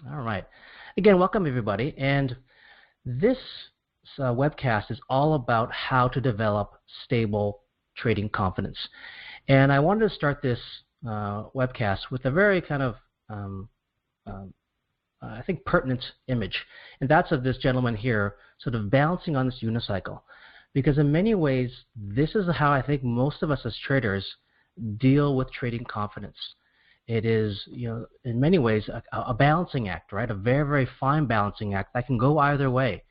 All right. Again, welcome everybody. And this webcast is all about how to develop stable trading confidence. And I wanted to start this webcast with a very kind of, um, I think, pertinent image. And that's of this gentleman here sort of balancing on this unicycle. Because in many ways, this is how I think most of us as traders deal with trading confidence. It is, in many ways, a balancing act, right? A very, very fine balancing act that can go either way.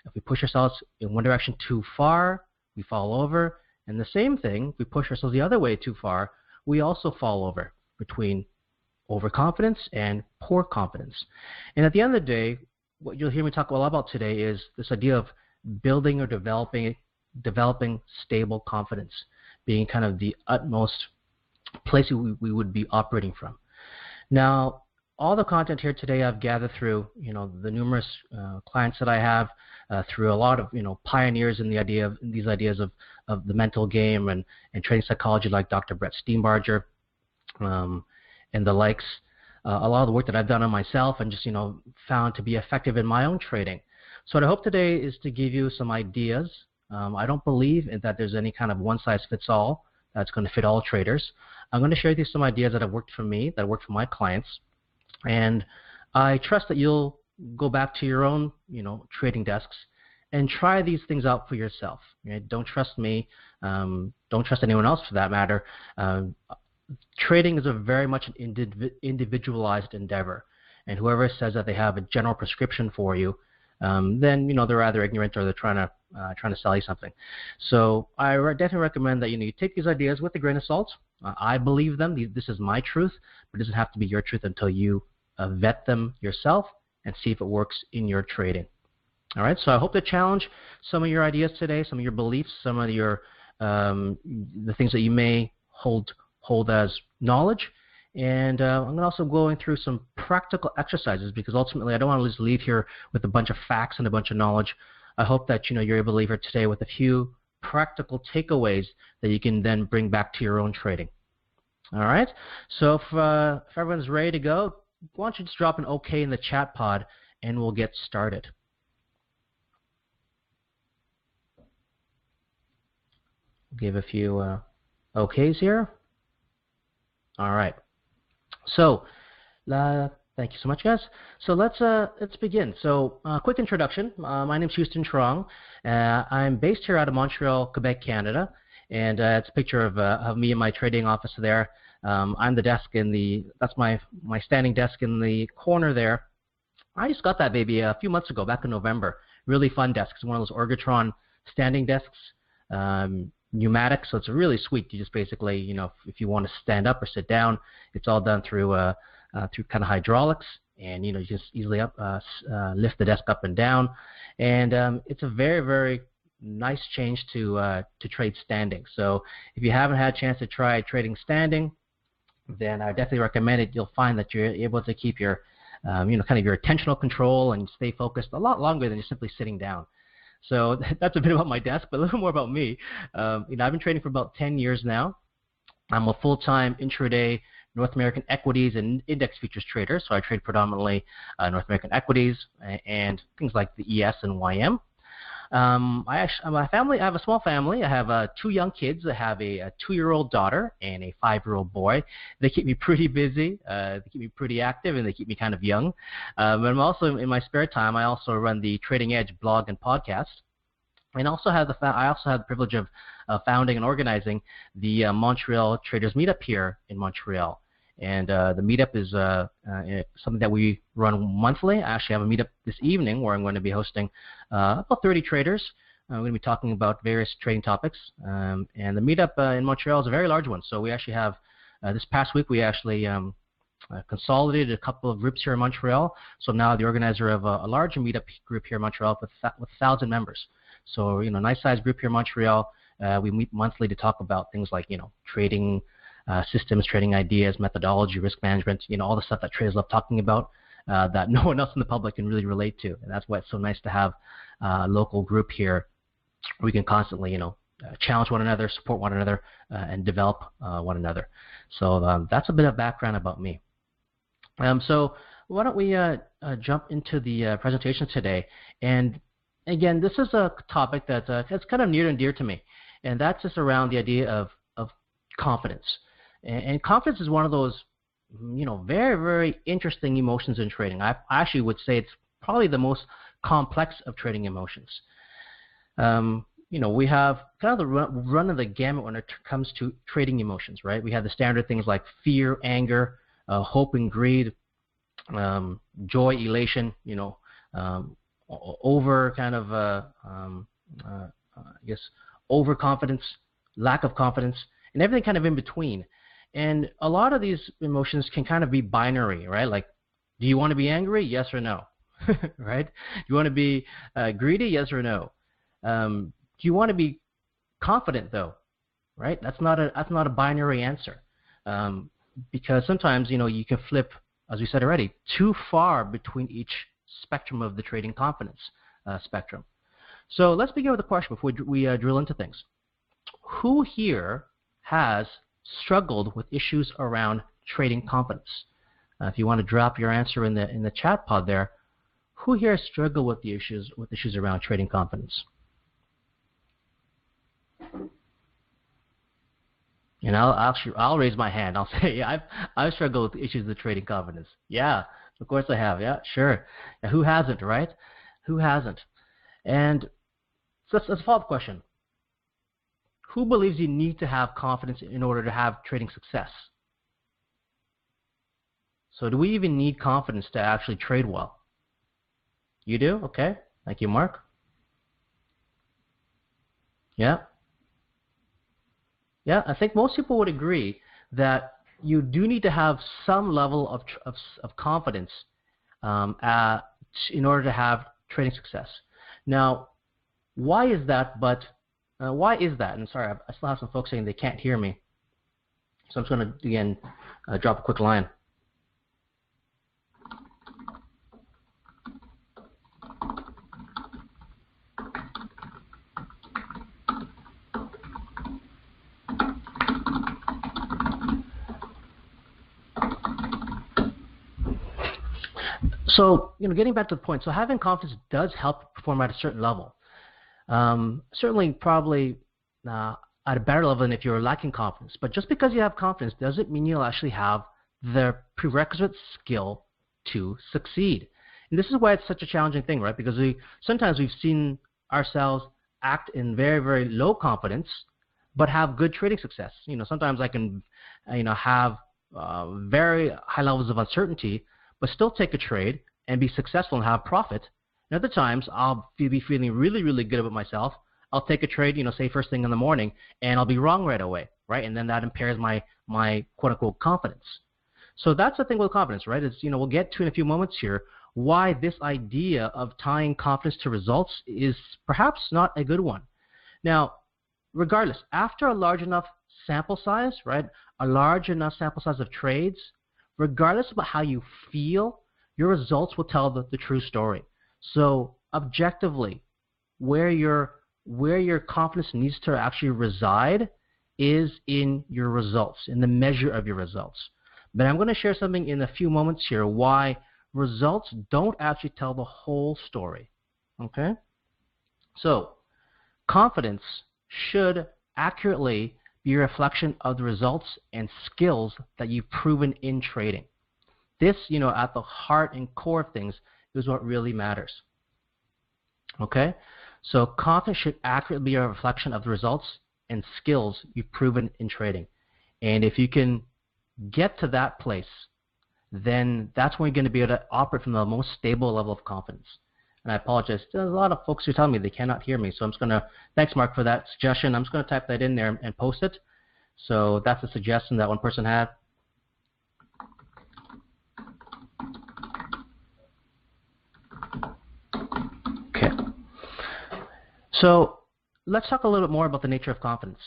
If we push ourselves in one direction too far, we fall over. And the same thing, if we push ourselves the other way too far, we also fall over between overconfidence and poor confidence. And at the end of the day, what you'll hear me talk a lot about today is this idea of building or developing stable confidence, being kind of the utmost place we would be operating from. Now, all the content here today I've gathered through, the numerous clients that I have, through a lot of, pioneers in these ideas of the mental game and trading psychology, like Dr. Brett Steenbarger, and the likes. A lot of the work that I've done on myself and just, found to be effective in my own trading. So what I hope today is to give you some ideas. I don't believe that there's any kind of one-size-fits-all that's going to fit all traders. I'm going to share with you some ideas that have worked for me, that have worked for my clients, and I trust that you'll go back to your own, trading desks and try these things out for yourself. Right? Don't trust me. Don't trust anyone else for that matter. Trading is a very much an individualized endeavor, and whoever says that they have a general prescription for you, then they're either ignorant or they're trying to sell you something. So I definitely recommend that you take these ideas with a grain of salt. I believe them. This is my truth, but it doesn't have to be your truth until you vet them yourself and see if it works in your trading. All right. So I hope to challenge some of your ideas today, some of your beliefs, some of your the things that you may hold as knowledge. And I'm also going through some practical exercises, because ultimately I don't want to just leave here with a bunch of facts and a bunch of knowledge. I hope that you're able to leave here today with a few practical takeaways that you can then bring back to your own trading. All right. So if everyone's ready to go, why don't you just drop an OK in the chat pod, and we'll get started. Give a few OKs here. All right. So, thank you so much, guys. So let's begin. So, quick introduction. My name is Houston Trong. I'm based here out of Montreal, Quebec, Canada, and it's a picture of me in my trading office there. I'm the desk that's my standing desk in the corner there. I just got that baby a few months ago, back in November. Really fun desk. It's one of those Ergotron standing desks. Pneumatic, so it's really sweet. You just basically, if you want to stand up or sit down, it's all done through kind of hydraulics, and you just easily lift the desk up and down, and it's a very, very nice change to trade standing. So if you haven't had a chance to try trading standing, then I definitely recommend it. You'll find that you're able to keep your kind of your attentional control and stay focused a lot longer than just simply sitting down. So that's a bit about my desk, but a little more about me. I've been trading for about 10 years now. I'm a full-time intraday North American equities and index futures trader, so I trade predominantly North American equities and things like the ES and YM. I have a small family. I have 2 young kids. I have a 2-year-old daughter and a 5-year-old boy. They keep me pretty busy. They keep me pretty active, and they keep me kind of young. But I'm also, in my spare time, I also run the Trading Edge blog and podcast. And I also have the privilege of founding and organizing the Montreal Traders Meetup here in Montreal. And the meetup is something that we run monthly. I actually have a meetup this evening where I'm going to be hosting about 30 traders. We're going to be talking about various trading topics. And the meetup in Montreal is a very large one. So we actually have, this past week, we actually consolidated a couple of groups here in Montreal. So I'm now the organizer of a larger meetup group here in Montreal with 1,000 members. So, nice sized group here in Montreal. We meet monthly to talk about things like, trading systems, trading ideas, methodology, risk management, all the stuff that traders love talking about that no one else in the public can really relate to. And that's why it's so nice to have a local group here. We can constantly, challenge one another, support one another, and develop one another. So that's a bit of background about me. So why don't we jump into the presentation today? And again, this is a topic that's kind of near and dear to me, and that's just around the idea of confidence. And confidence is one of those, very, very interesting emotions in trading. I actually would say it's probably the most complex of trading emotions. We have kind of the run of the gamut when it comes to trading emotions, right? We have the standard things like fear, anger, hope and greed, joy, elation, over kind of, overconfidence, lack of confidence, and everything kind of in between. And a lot of these emotions can kind of be binary, right? Like, do you want to be angry? Yes or no, right? Do you want to be greedy? Yes or no? Do you want to be confident though, right? That's not a binary answer, because sometimes you can flip, as we said already, too far between each spectrum of the trading confidence spectrum. So let's begin with a question before we drill into things. Who here has struggled with issues around trading confidence? If you want to drop your answer in the chat pod there, who here has struggled with the issues around trading confidence? And I'll raise my hand. I'll say, yeah, I've struggled with issues of trading confidence. Yeah, of course I have. Yeah, sure. Yeah, who hasn't, right? Who hasn't? And so that's a follow-up question. Who believes you need to have confidence in order to have trading success? So do we even need confidence to actually trade well? You do? Okay. Thank you, Mark. Yeah. Yeah, I think most people would agree that you do need to have some level of confidence in order to have trading success. Now, why is that? Why is that? And sorry, I still have some folks saying they can't hear me. So I'm just going to, again, drop a quick line. So, getting back to the point, so having confidence does help perform at a certain level. Certainly, probably at a better level than if you're lacking confidence. But just because you have confidence doesn't mean you'll actually have the prerequisite skill to succeed. And this is why it's such a challenging thing, right? Because sometimes we've seen ourselves act in very, very low confidence, but have good trading success. Sometimes I can, have very high levels of uncertainty, but still take a trade and be successful and have profit. And other times, I'll be feeling really, really good about myself. I'll take a trade, say first thing in the morning, and I'll be wrong right away, right? And then that impairs my quote-unquote confidence. So that's the thing with confidence, right? Is we'll get to in a few moments here why this idea of tying confidence to results is perhaps not a good one. Now, regardless, after a large enough sample size, right, a large enough sample size of trades, regardless of how you feel, your results will tell the true story. So objectively, where your confidence needs to actually reside is in your results, in the measure of your results. But I'm going to share something in a few moments here why results don't actually tell the whole story. Okay? So confidence should accurately be a reflection of the results and skills that you've proven in trading. This, at the heart and core of things is what really matters. Okay? So confidence should accurately be a reflection of the results and skills you've proven in trading. And if you can get to that place, then that's when you're going to be able to operate from the most stable level of confidence. And I apologize. There's a lot of folks who are telling me they cannot hear me. So I'm just going to, thanks Mark for that suggestion. I'm just going to type that in there and post it. So that's a suggestion that one person had. Okay. So let's talk a little bit more about the nature of confidence.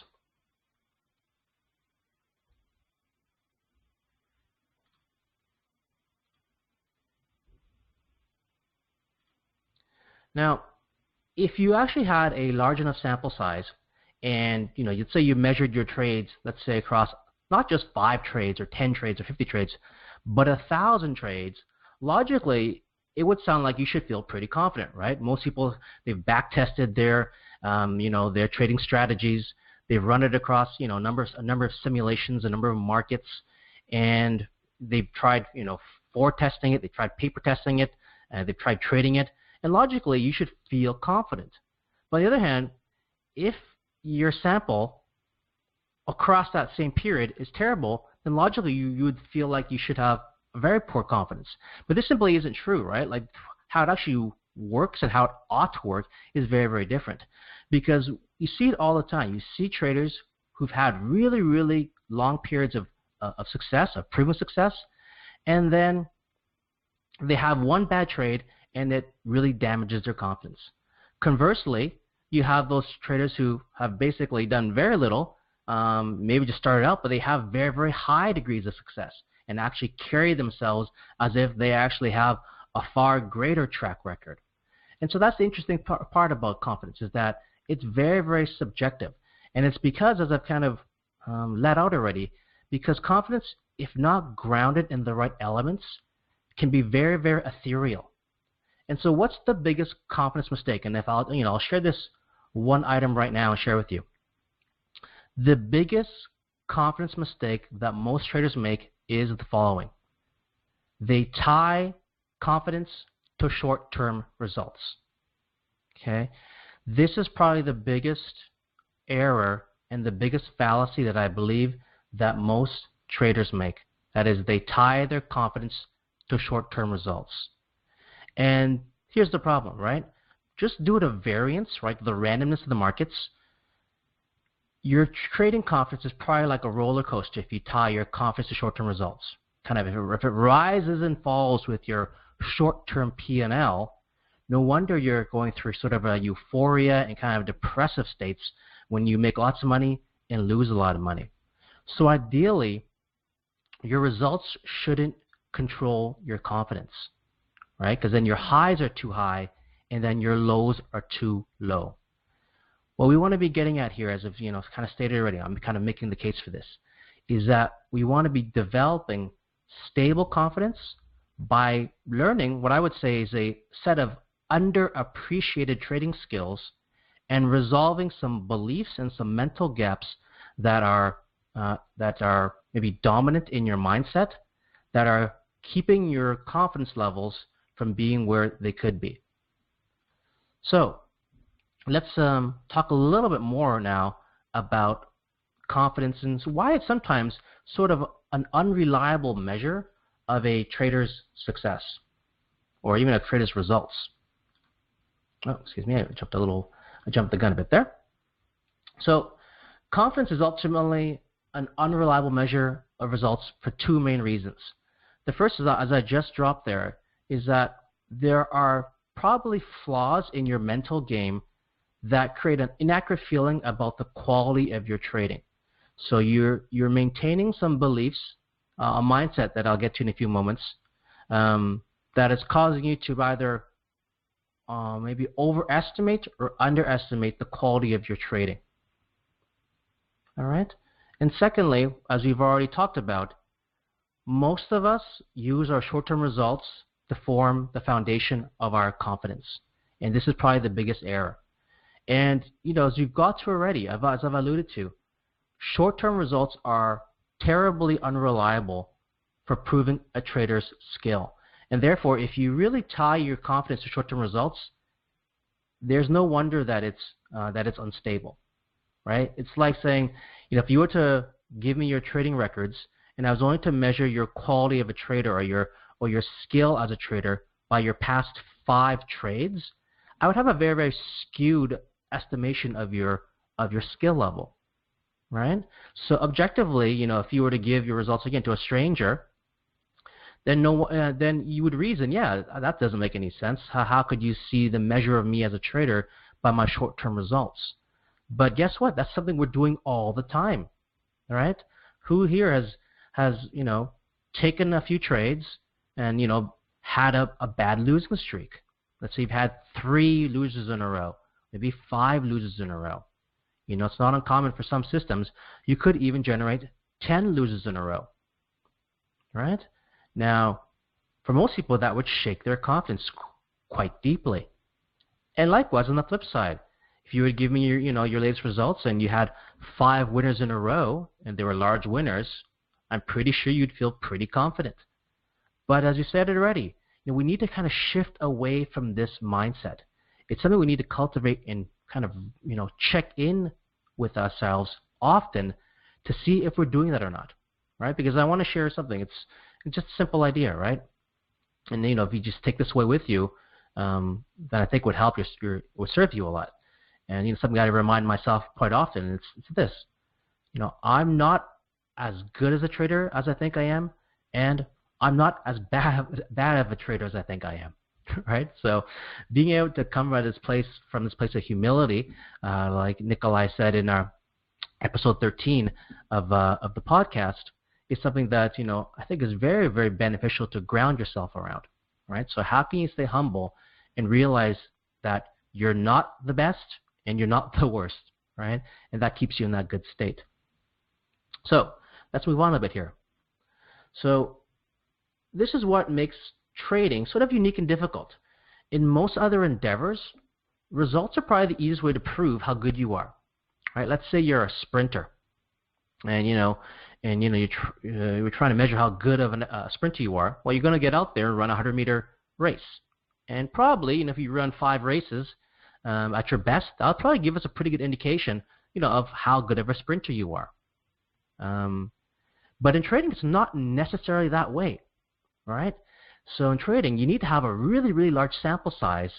Now, if you actually had a large enough sample size and, you'd say you measured your trades, let's say across not just 5 trades or 10 trades or 50 trades, but 1,000 trades logically, it would sound like you should feel pretty confident, right? Most people, they've back tested their, their trading strategies. They've run it across, a number of simulations, a number of markets, and they've tried, forward testing it. They've tried paper testing it. They've tried trading it. And logically, you should feel confident. But on the other hand, if your sample across that same period is terrible, then logically you would feel like you should have very poor confidence. But this simply isn't true, right? Like how it actually works and how it ought to work is very, very different. Because you see it all the time. You see traders who've had really, really long periods of success, of proven success, and then they have one bad trade and it really damages their confidence. Conversely, you have those traders who have basically done very little, maybe just started out, but they have very, very high degrees of success and actually carry themselves as if they actually have a far greater track record. And so that's the interesting part about confidence, is that it's very, very subjective. And it's because, as I've kind of let out already, because confidence, if not grounded in the right elements, can be very, very ethereal. And so what's the biggest confidence mistake? And if I'll share this one item right now and share with you. The biggest confidence mistake that most traders make is the following. They tie confidence to short-term results. Okay? This is probably the biggest error and the biggest fallacy that I believe that most traders make. That is, they tie their confidence to short-term results. And here's the problem, right? Just due to variance, right, the randomness of the markets, your trading confidence is probably like a roller coaster if you tie your confidence to short-term results. Kind of, if it rises and falls with your short-term P&L, no wonder you're going through sort of a euphoria and kind of depressive states when you make lots of money and lose a lot of money. So ideally, your results shouldn't control your confidence, right? Because then your highs are too high and then your lows are too low. What we want to be getting at here, as I've kind of stated already, I'm kind of making the case for this, is that we want to be developing stable confidence by learning what I would say is a set of underappreciated trading skills and resolving some beliefs and some mental gaps that are maybe dominant in your mindset, that are keeping your confidence levels from being where they could be. So let's talk a little bit more now about confidence and why it's sometimes sort of an unreliable measure of a trader's success or even a trader's results. Oh, excuse me, I jumped the gun a bit there. So confidence is ultimately an unreliable measure of results for two main reasons. The first is, as I just dropped there, is that there are probably flaws in your mental game that create an inaccurate feeling about the quality of your trading. So you're maintaining some beliefs, a mindset that I'll get to in a few moments, that is causing you to either maybe overestimate or underestimate the quality of your trading. All right? And secondly, as we've already talked about, most of us use our short-term results to form the foundation of our confidence. And this is probably the biggest error. And, as you've got to already, as I've alluded to, short-term results are terribly unreliable for proving a trader's skill. And therefore, if you really tie your confidence to short-term results, there's no wonder that it's unstable, right? It's like saying, if you were to give me your trading records and I was only to measure your quality of a trader or your skill as a trader by your past 5 trades, I would have a very, very skewed estimation of your skill level, right? So objectively, if you were to give your results again to a stranger, then you would reason, yeah, that doesn't make any sense. How could you see the measure of me as a trader by my short-term results? But guess what? That's something we're doing all the time, all right? Who here has taken a few trades and had a bad losing streak? Let's say you've had 3 losers in a row, maybe 5 losers in a row. It's not uncommon for some systems. You could even generate 10 losers in a row, right? Now, for most people, that would shake their confidence quite deeply. And likewise, on the flip side, if you would give me your latest results and you had 5 winners in a row and they were large winners, I'm pretty sure you'd feel pretty confident. But as you said it already, we need to kind of shift away from this mindset. It's something we need to cultivate and kind of check in with ourselves often to see if we're doing that or not, right? Because I want to share something. It's just a simple idea, right? And if you just take this away with you, that I think would help would serve you a lot. And something I remind myself quite often. It's this. I'm not as good as a trader as I think I am, and I'm not as bad of a trader as I think I am. Right? So being able to come from this place of humility, like Nikolai said in our episode 13 of the podcast, is something that I think is very, very beneficial to ground yourself around. Right? So how can you stay humble and realize that you're not the best and you're not the worst, right? And that keeps you in that good state. So let's move on a bit here. So this is what makes trading sort of unique and difficult. In most other endeavors, results are probably the easiest way to prove how good you are. Right? Let's say you're a sprinter, and you're trying to measure how good of a sprinter you are. Well, you're going to get out there and run a 100-meter race, and probably if you run 5 races at your best, that'll probably give us a pretty good indication of how good of a sprinter you are. But in trading, it's not necessarily that way, right? So in trading, you need to have a really, really large sample size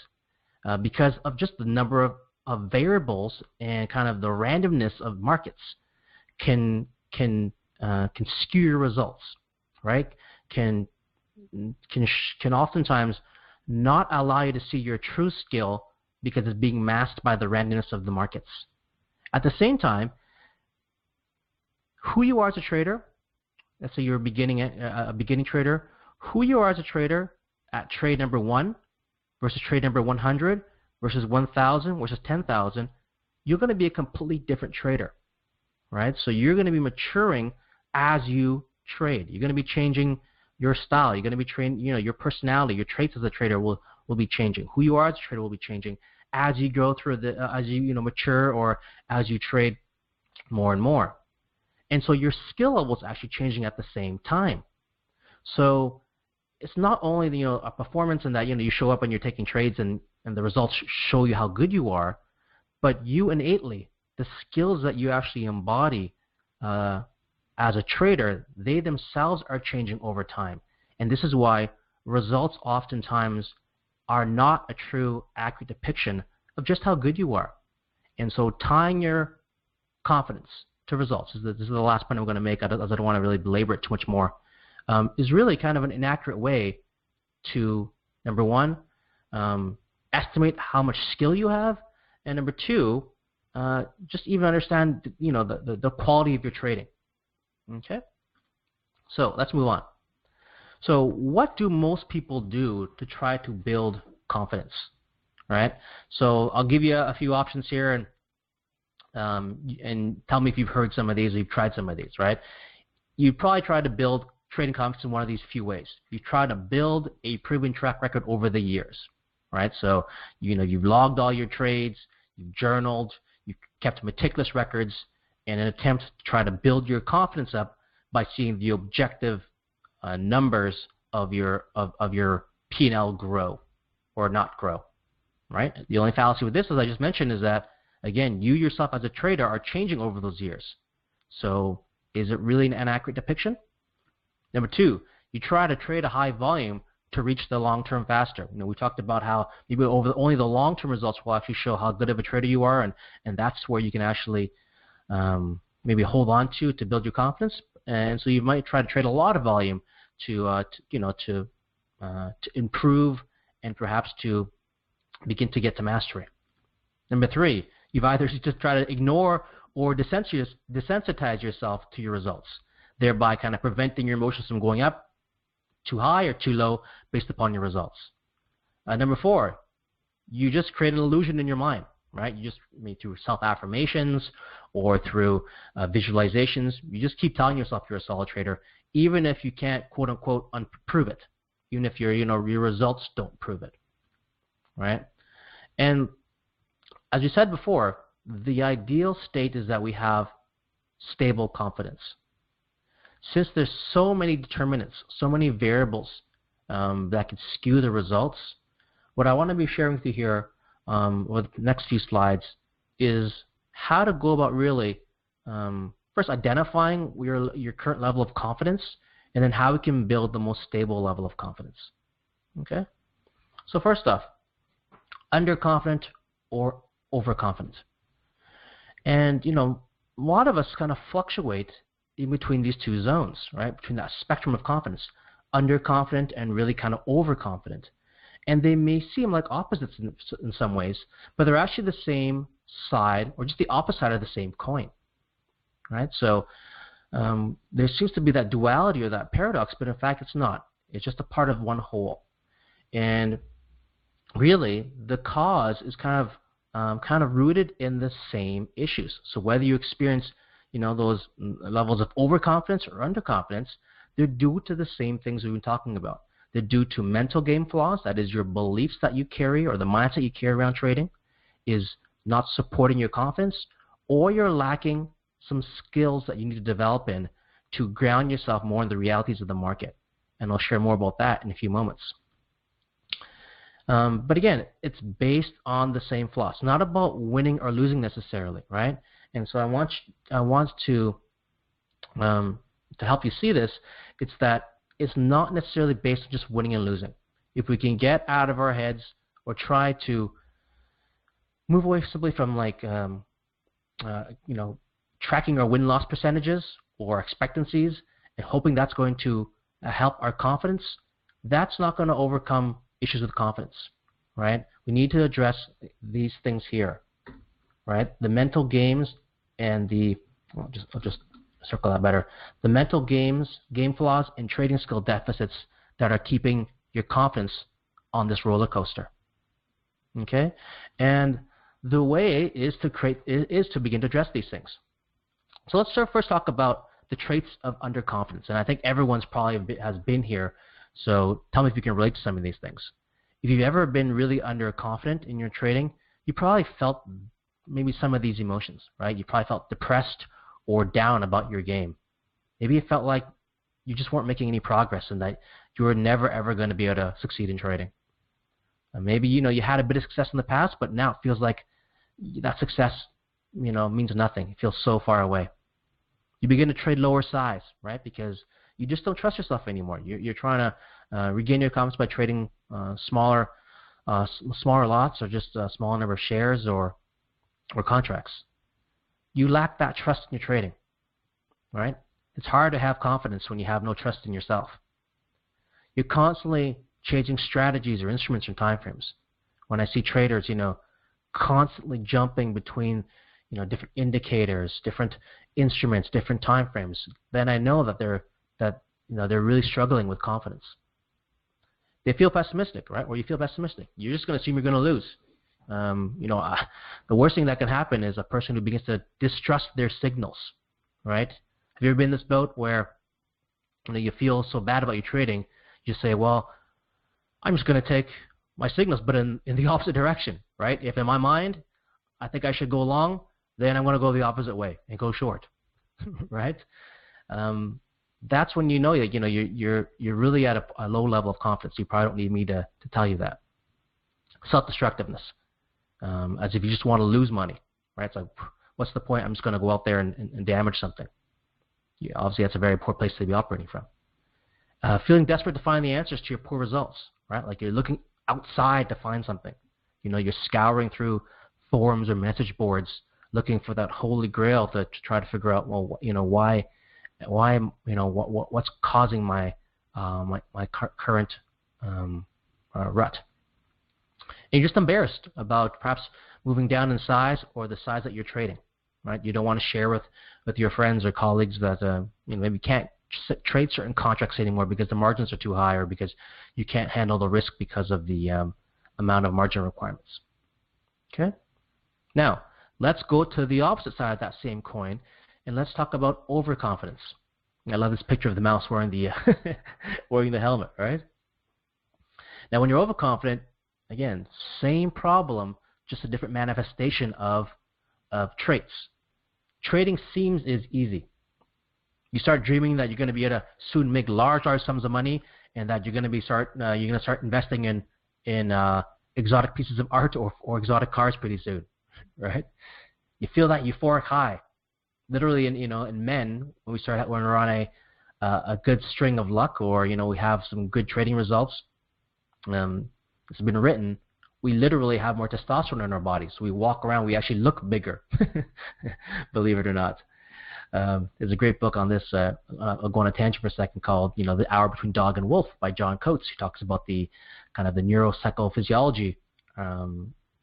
because of just the number of variables and kind of the randomness of markets can skew your results, right? Can oftentimes not allow you to see your true skill because it's being masked by the randomness of the markets. At the same time, who you are as a trader, let's say you're a beginning trader, who you are as a trader at trade number 1 versus trade number 100 versus 1,000 versus 10,000, you're going to be a completely different trader, right? So you're going to be maturing as you trade. You're going to be changing your style. You're going to be trained. Your personality, your traits as a trader will be changing. Who you are as a trader will be changing as you go through as you mature or as you trade more and more. And so your skill level is actually changing at the same time. So it's not only a performance in that you show up and you're taking trades and the results show you how good you are, but you innately, the skills that you actually embody as a trader, they themselves are changing over time. And this is why results oftentimes are not a true, accurate depiction of just how good you are. And so tying your confidence to results, this is the last point I'm going to make, as I don't want to really belabor it too much more, is really kind of an inaccurate way to, number one, estimate how much skill you have, and number two, just even understand the quality of your trading. Okay? So let's move on. So what do most people do to try to build confidence? Right? So I'll give you a few options here, and tell me if you've heard some of these or you've tried some of these, right? You probably try to build trading confidence in one of these few ways. You try to build a proven track record over the years, right? So you've logged all your trades, you've journaled, you've kept meticulous records in an attempt to try to build your confidence up by seeing the objective numbers of your P&L grow or not grow, right? The only fallacy with this, as I just mentioned, is that, again, you yourself as a trader are changing over those years. So is it really an accurate depiction? Number two, you try to trade a high volume to reach the long term faster. We talked about how maybe only the long term results will actually show how good of a trader you are, and that's where you can actually maybe hold on to build your confidence. And so you might try to trade a lot of volume to improve and perhaps to begin to get to mastery. Number three, you've either just try to ignore or desensitize yourself to your results, thereby kind of preventing your emotions from going up too high or too low based upon your results. Number four, you just create an illusion in your mind, right? You just, through self-affirmations or through visualizations, you just keep telling yourself you're a solid trader, even if you can't, quote-unquote, prove it, even if your your results don't prove it, right? And as you said before, the ideal state is that we have stable confidence. Since there's so many determinants, so many variables that could skew the results, what I want to be sharing with you here with the next few slides is how to go about really first identifying your current level of confidence, and then how we can build the most stable level of confidence. Okay? So first off, underconfident or overconfident. And a lot of us kind of fluctuate in between these two zones, right? Between that spectrum of confidence, underconfident and really kind of overconfident. And they may seem like opposites in some ways, but they're actually the same side, or just the opposite side of the same coin, right? So there seems to be that duality or that paradox, but in fact it's not. It's just a part of one whole. And really, the cause is kind of rooted in the same issues. So whether you experience those levels of overconfidence or underconfidence, they're due to the same things we've been talking about. They're due to mental game flaws, that is your beliefs that you carry or the mindset you carry around trading is not supporting your confidence, or you're lacking some skills that you need to develop in to ground yourself more in the realities of the market. And I'll share more about that in a few moments. But again, it's based on the same flaws. It's not about winning or losing necessarily, right? And so I want to help you see this. It's that it's not necessarily based on just winning and losing. If we can get out of our heads or try to move away simply from tracking our win-loss percentages or expectancies and hoping that's going to help our confidence, that's not going to overcome issues with confidence, right? We need to address these things here, right? The mental games and I'll just circle that better. The mental game flaws, and trading skill deficits that are keeping your confidence on this roller coaster. Okay, and the way is to begin to address these things. So let's first talk about the traits of underconfidence, and I think everyone's probably has been here. So tell me if you can relate to some of these things. If you've ever been really underconfident in your trading, you probably felt maybe some of these emotions, right? You probably felt depressed or down about your game. Maybe it felt like you just weren't making any progress and that you were never ever going to be able to succeed in trading. Maybe you had a bit of success in the past, but now it feels like that success means nothing. It feels so far away. You begin to trade lower size, right? Because you just don't trust yourself anymore. You're trying to regain your confidence by trading smaller lots, or just a smaller number of shares or contracts. You lack that trust in your trading, right? It's hard to have confidence when you have no trust in yourself. You're constantly changing strategies or instruments or time frames. When I see traders, constantly jumping between, different indicators, different instruments, different time frames, then I know that they're really struggling with confidence. They feel pessimistic, right? Or you feel pessimistic. You're just going to assume you're going to lose. The worst thing that can happen is a person who begins to distrust their signals, right? Have you ever been in this boat where you feel so bad about your trading, you say, well, I'm just going to take my signals, but in the opposite direction, right? If in my mind I think I should go long, then I'm going to go the opposite way and go short, right? That's when you know that you're really at a low level of confidence. You probably don't need me to tell you that. Self-destructiveness. As if you just want to lose money, right? It's like, what's the point? I'm just going to go out there and damage something. Yeah, obviously, that's a very poor place to be operating from. Feeling desperate to find the answers to your poor results, right? Like you're looking outside to find something. You're scouring through forums or message boards looking for that holy grail to try to figure out, well, why, what's causing my current rut. And you're just embarrassed about perhaps moving down in size or the size that you're trading, right? You don't want to share with your friends or colleagues that maybe can't trade certain contracts anymore because the margins are too high, or because you can't handle the risk because of the amount of margin requirements. Okay? Now, let's go to the opposite side of that same coin, and let's talk about overconfidence. I love this picture of the mouse wearing the wearing the helmet, right? Now, when you're overconfident, again, same problem, just a different manifestation of traits. Trading seems is easy. You start dreaming that you're going to be able to soon make large sums of money, and that you're going to start investing in exotic pieces of art or exotic cars pretty soon, right? You feel that euphoric high. Literally, in men, when we're on a good string of luck, or we have some good trading results. It's been written. We literally have more testosterone in our bodies. So we walk around. We actually look bigger, believe it or not. There's a great book on this. I'll go on a tangent for a second, called The Hour Between Dog and Wolf by John Coates. He talks about the kind of the neuropsychophysiology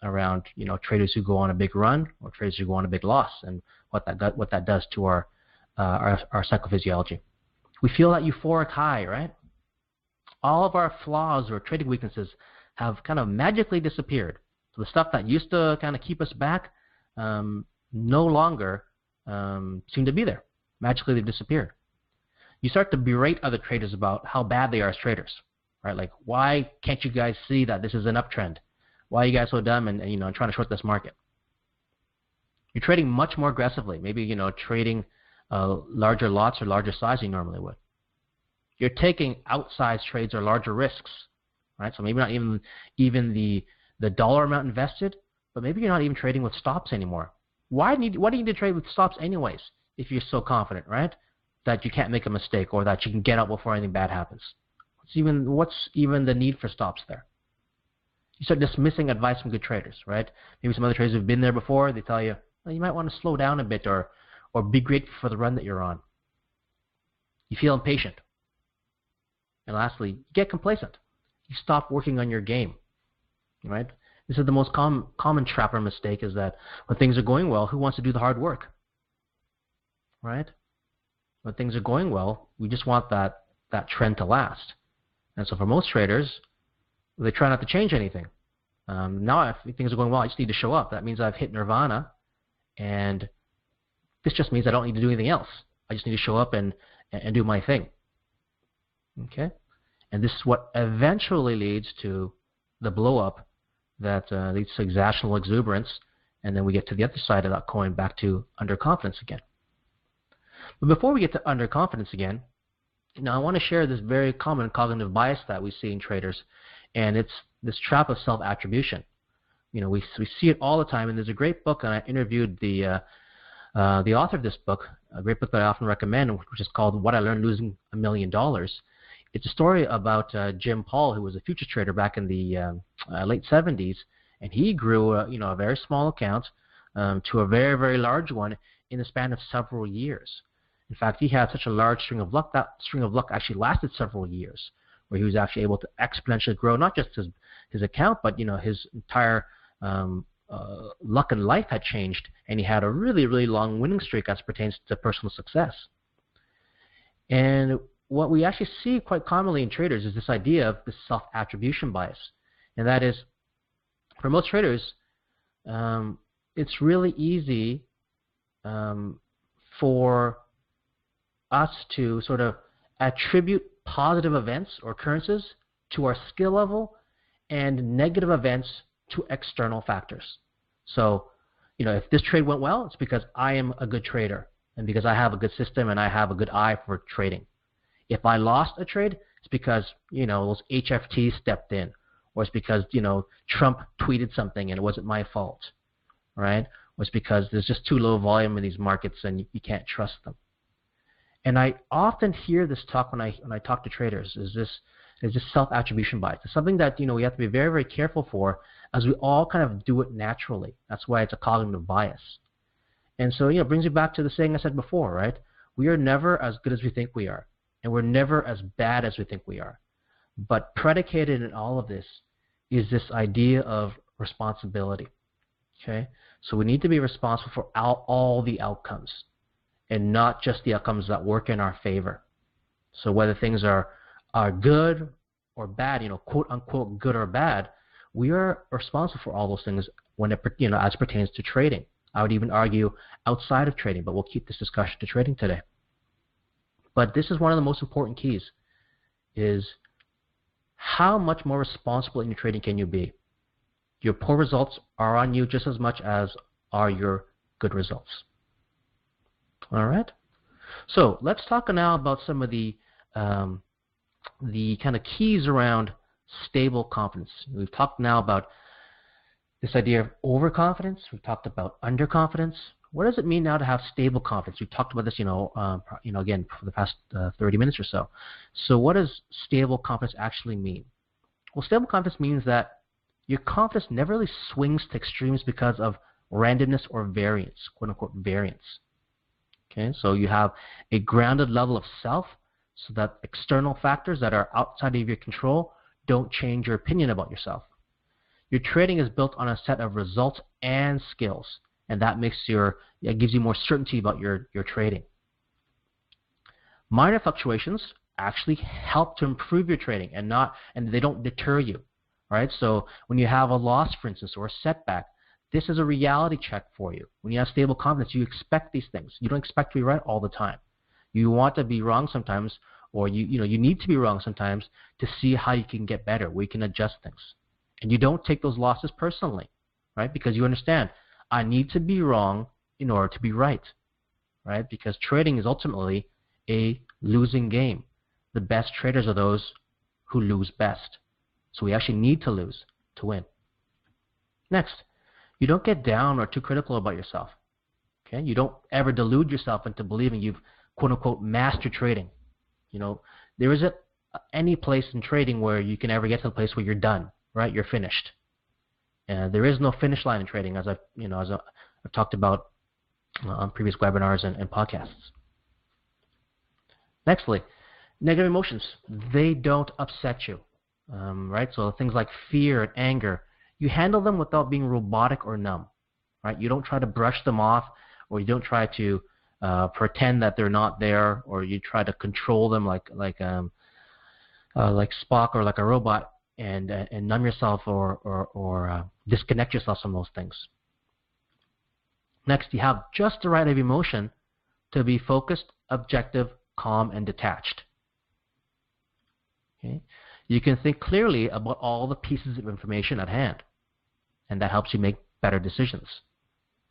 around traders who go on a big run or traders who go on a big loss, and what that does to our psychophysiology. We feel that euphoric high, right? All of our flaws or trading weaknesses have kind of magically disappeared. So the stuff that used to kind of keep us back no longer seem to be there. Magically, they've disappeared. You start to berate other traders about how bad they are as traders, right? Like, why can't you guys see that this is an uptrend? Why are you guys so dumb and trying to short this market? You're trading much more aggressively. Maybe trading larger lots or larger size than you normally would. You're taking outsized trades or larger risks, right? So maybe not even the dollar amount invested, but maybe you're not even trading with stops anymore. Why do you need to trade with stops anyways if you're so confident, right, that you can't make a mistake or that you can get out before anything bad happens? What's even the need for stops there? You start dismissing advice from good traders, right? Maybe some other traders who've been there before, they tell you, well, you might want to slow down a bit or be grateful for the run that you're on. You feel impatient. And lastly, you get complacent. You stop working on your game, right? This is the most common trap or mistake, is that when things are going well, who wants to do the hard work, right? When things are going well, we just want that trend to last. And so for most traders, they try not to change anything. Now, if things are going well, I just need to show up. That means I've hit nirvana, and this just means I don't need to do anything else. I just need to show up and do my thing. Okay? And this is what eventually leads to the blow-up that leads to exceptional exuberance, and then we get to the other side of that coin, back to underconfidence again. But before we get to underconfidence again, I want to share this very common cognitive bias that we see in traders, and it's this trap of self-attribution. We see it all the time, and there's a great book, and I interviewed the author of this book, a great book that I often recommend, which is called What I Learned Losing $1 Million. It's a story about Jim Paul, who was a futures trader back in the late 70s, and he grew a very small account to a very, very large one in the span of several years. In fact, he had such a large string of luck, that string of luck actually lasted several years, where he was actually able to exponentially grow not just his account, but his entire luck in life had changed, and he had a really, really long winning streak as pertains to personal success. And what we actually see quite commonly in traders is this idea of the self-attribution bias. And that is, for most traders, it's really easy for us to sort of attribute positive events or occurrences to our skill level and negative events to external factors. So, if this trade went well, it's because I am a good trader and because I have a good system and I have a good eye for trading. If I lost a trade, it's because, those HFTs stepped in, or it's because, Trump tweeted something and it wasn't my fault, right? Or it's because there's just too low volume in these markets and you can't trust them. And I often hear this talk when I talk to traders, is this self-attribution bias. It's something that, we have to be very, very careful for, as we all kind of do it naturally. That's why it's a cognitive bias. And so, it brings you back to the saying I said before, right? We are never as good as we think we are, and we're never as bad as we think we are. But predicated in all of this is this idea of responsibility, okay? So we need to be responsible for all the outcomes, and not just the outcomes that work in our favor. So whether things are good or bad, quote unquote good or bad, we are responsible for all those things when it, as pertains to trading. I would even argue outside of trading, but we'll keep this discussion to trading today. But this is one of the most important keys, is how much more responsible in your trading can you be? Your poor results are on you just as much as are your good results. All right. So let's talk now about some of the kind of keys around stable confidence. We've talked now about this idea of overconfidence. We've talked about underconfidence. What does it mean now to have stable confidence? We've talked about this, again, for the past 30 minutes or so. So what does stable confidence actually mean? Well, stable confidence means that your confidence never really swings to extremes because of randomness or variance, quote-unquote variance. Okay, so you have a grounded level of self so that external factors that are outside of your control don't change your opinion about yourself. Your trading is built on a set of results and skills, and that gives you more certainty about your trading. Minor fluctuations actually help to improve your trading and they don't deter you. Right? So when you have a loss, for instance, or a setback, this is a reality check for you. When you have stable confidence, you expect these things. You don't expect to be right all the time. You want to be wrong sometimes, or you need to be wrong sometimes to see how you can get better, where you can adjust things. And you don't take those losses personally, right? Because you understand, I need to be wrong in order to be right, right? Because trading is ultimately a losing game. The best traders are those who lose best. So we actually need to lose to win. Next, you don't get down or too critical about yourself. Okay? You don't ever delude yourself into believing you've, quote-unquote, mastered trading. There isn't any place in trading where you can ever get to the place where you're done, right? You're finished. There is no finish line in trading, as I've talked about on previous webinars and podcasts. Nextly, negative emotions, they don't upset you. Right? So things like fear and anger, you handle them without being robotic or numb. Right? You don't try to brush them off, or you don't try to pretend that they're not there, or you try to control them like Spock or like a robot and numb yourself or disconnect yourself from those things. Next, you have just the right of emotion to be focused, objective, calm, and detached. Okay? You can think clearly about all the pieces of information at hand, and that helps you make better decisions.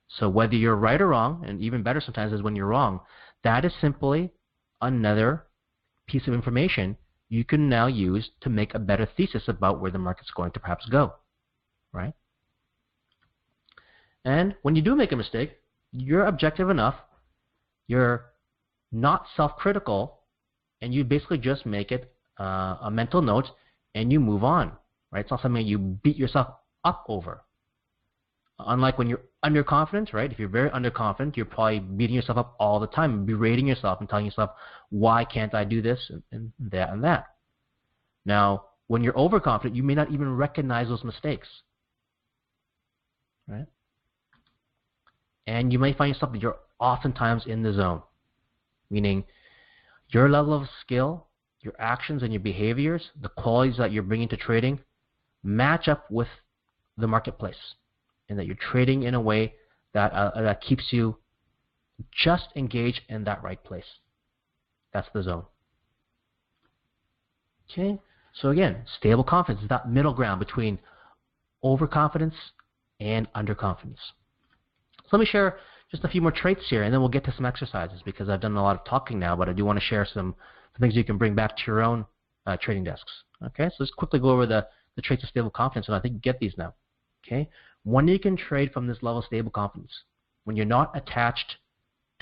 So whether you're right or wrong, and even better sometimes is when you're wrong, that is simply another piece of information you can now use to make a better thesis about where the market's going to perhaps go, right? And when you do make a mistake, you're objective enough, you're not self-critical, and you basically just make it a mental note, and you move on, right? It's not something you beat yourself up over. Unlike when you're underconfident, right? If you're very underconfident, you're probably beating yourself up all the time, berating yourself and telling yourself, why can't I do this and that and that? Now, when you're overconfident, you may not even recognize those mistakes, right? And you may find yourself that you're oftentimes in the zone, meaning your level of skill, your actions and your behaviors, the qualities that you're bringing to trading, match up with the marketplace, and that you're trading in a way that keeps you just engaged in that right place. That's the zone. Okay, so again, stable confidence is that middle ground between overconfidence and underconfidence. So let me share just a few more traits here, and then we'll get to some exercises, because I've done a lot of talking now, but I do want to share some things you can bring back to your own trading desks. Okay, so let's quickly go over the traits of stable confidence, and I think you get these now. Okay, when you can trade from this level of stable confidence, when you're not attached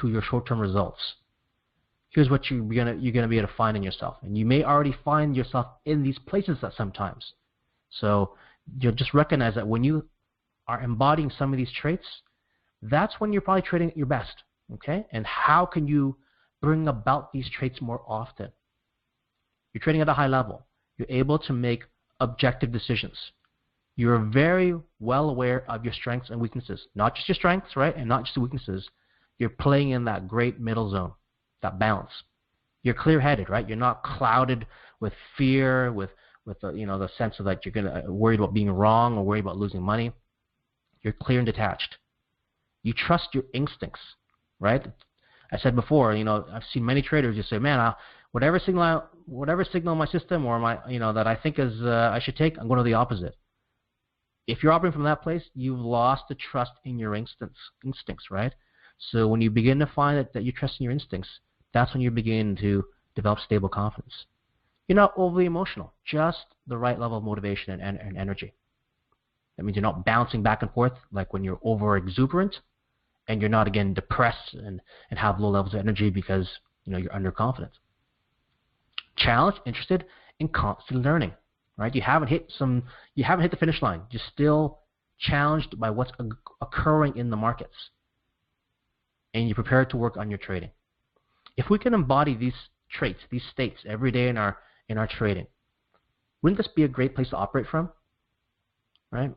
to your short-term results, here's what you're gonna be able to find in yourself, and you may already find yourself in these places at sometimes. So you'll just recognize that when you are embodying some of these traits, that's when you're probably trading at your best. Okay, and how can you bring about these traits more often? You're trading at a high level. You're able to make objective decisions. You're very well aware of your strengths and weaknesses. Not just your strengths, right, and not just the weaknesses. You're playing in that great middle zone, that balance. You're clear-headed, right? You're not clouded with fear, with the sense of that you're worried about being wrong or worried about losing money. You're clear and detached. You trust your instincts, right? I said before, I've seen many traders just say, man, whatever signal in my system or my that I think is I should take, I'm going to the opposite. If you're operating from that place, you've lost the trust in your instincts, right? So when you begin to find that you're trusting your instincts, that's when you begin to develop stable confidence. You're not overly emotional, just the right level of motivation and energy. That means you're not bouncing back and forth like when you're over exuberant, and you're not again depressed and have low levels of energy because you're underconfident. Challenged, interested in constant learning, right? You haven't hit the finish line. You're still challenged by what's occurring in the markets, and you're prepared to work on your trading. If we can embody these traits, these states every day in our trading, wouldn't this be a great place to operate from? Right?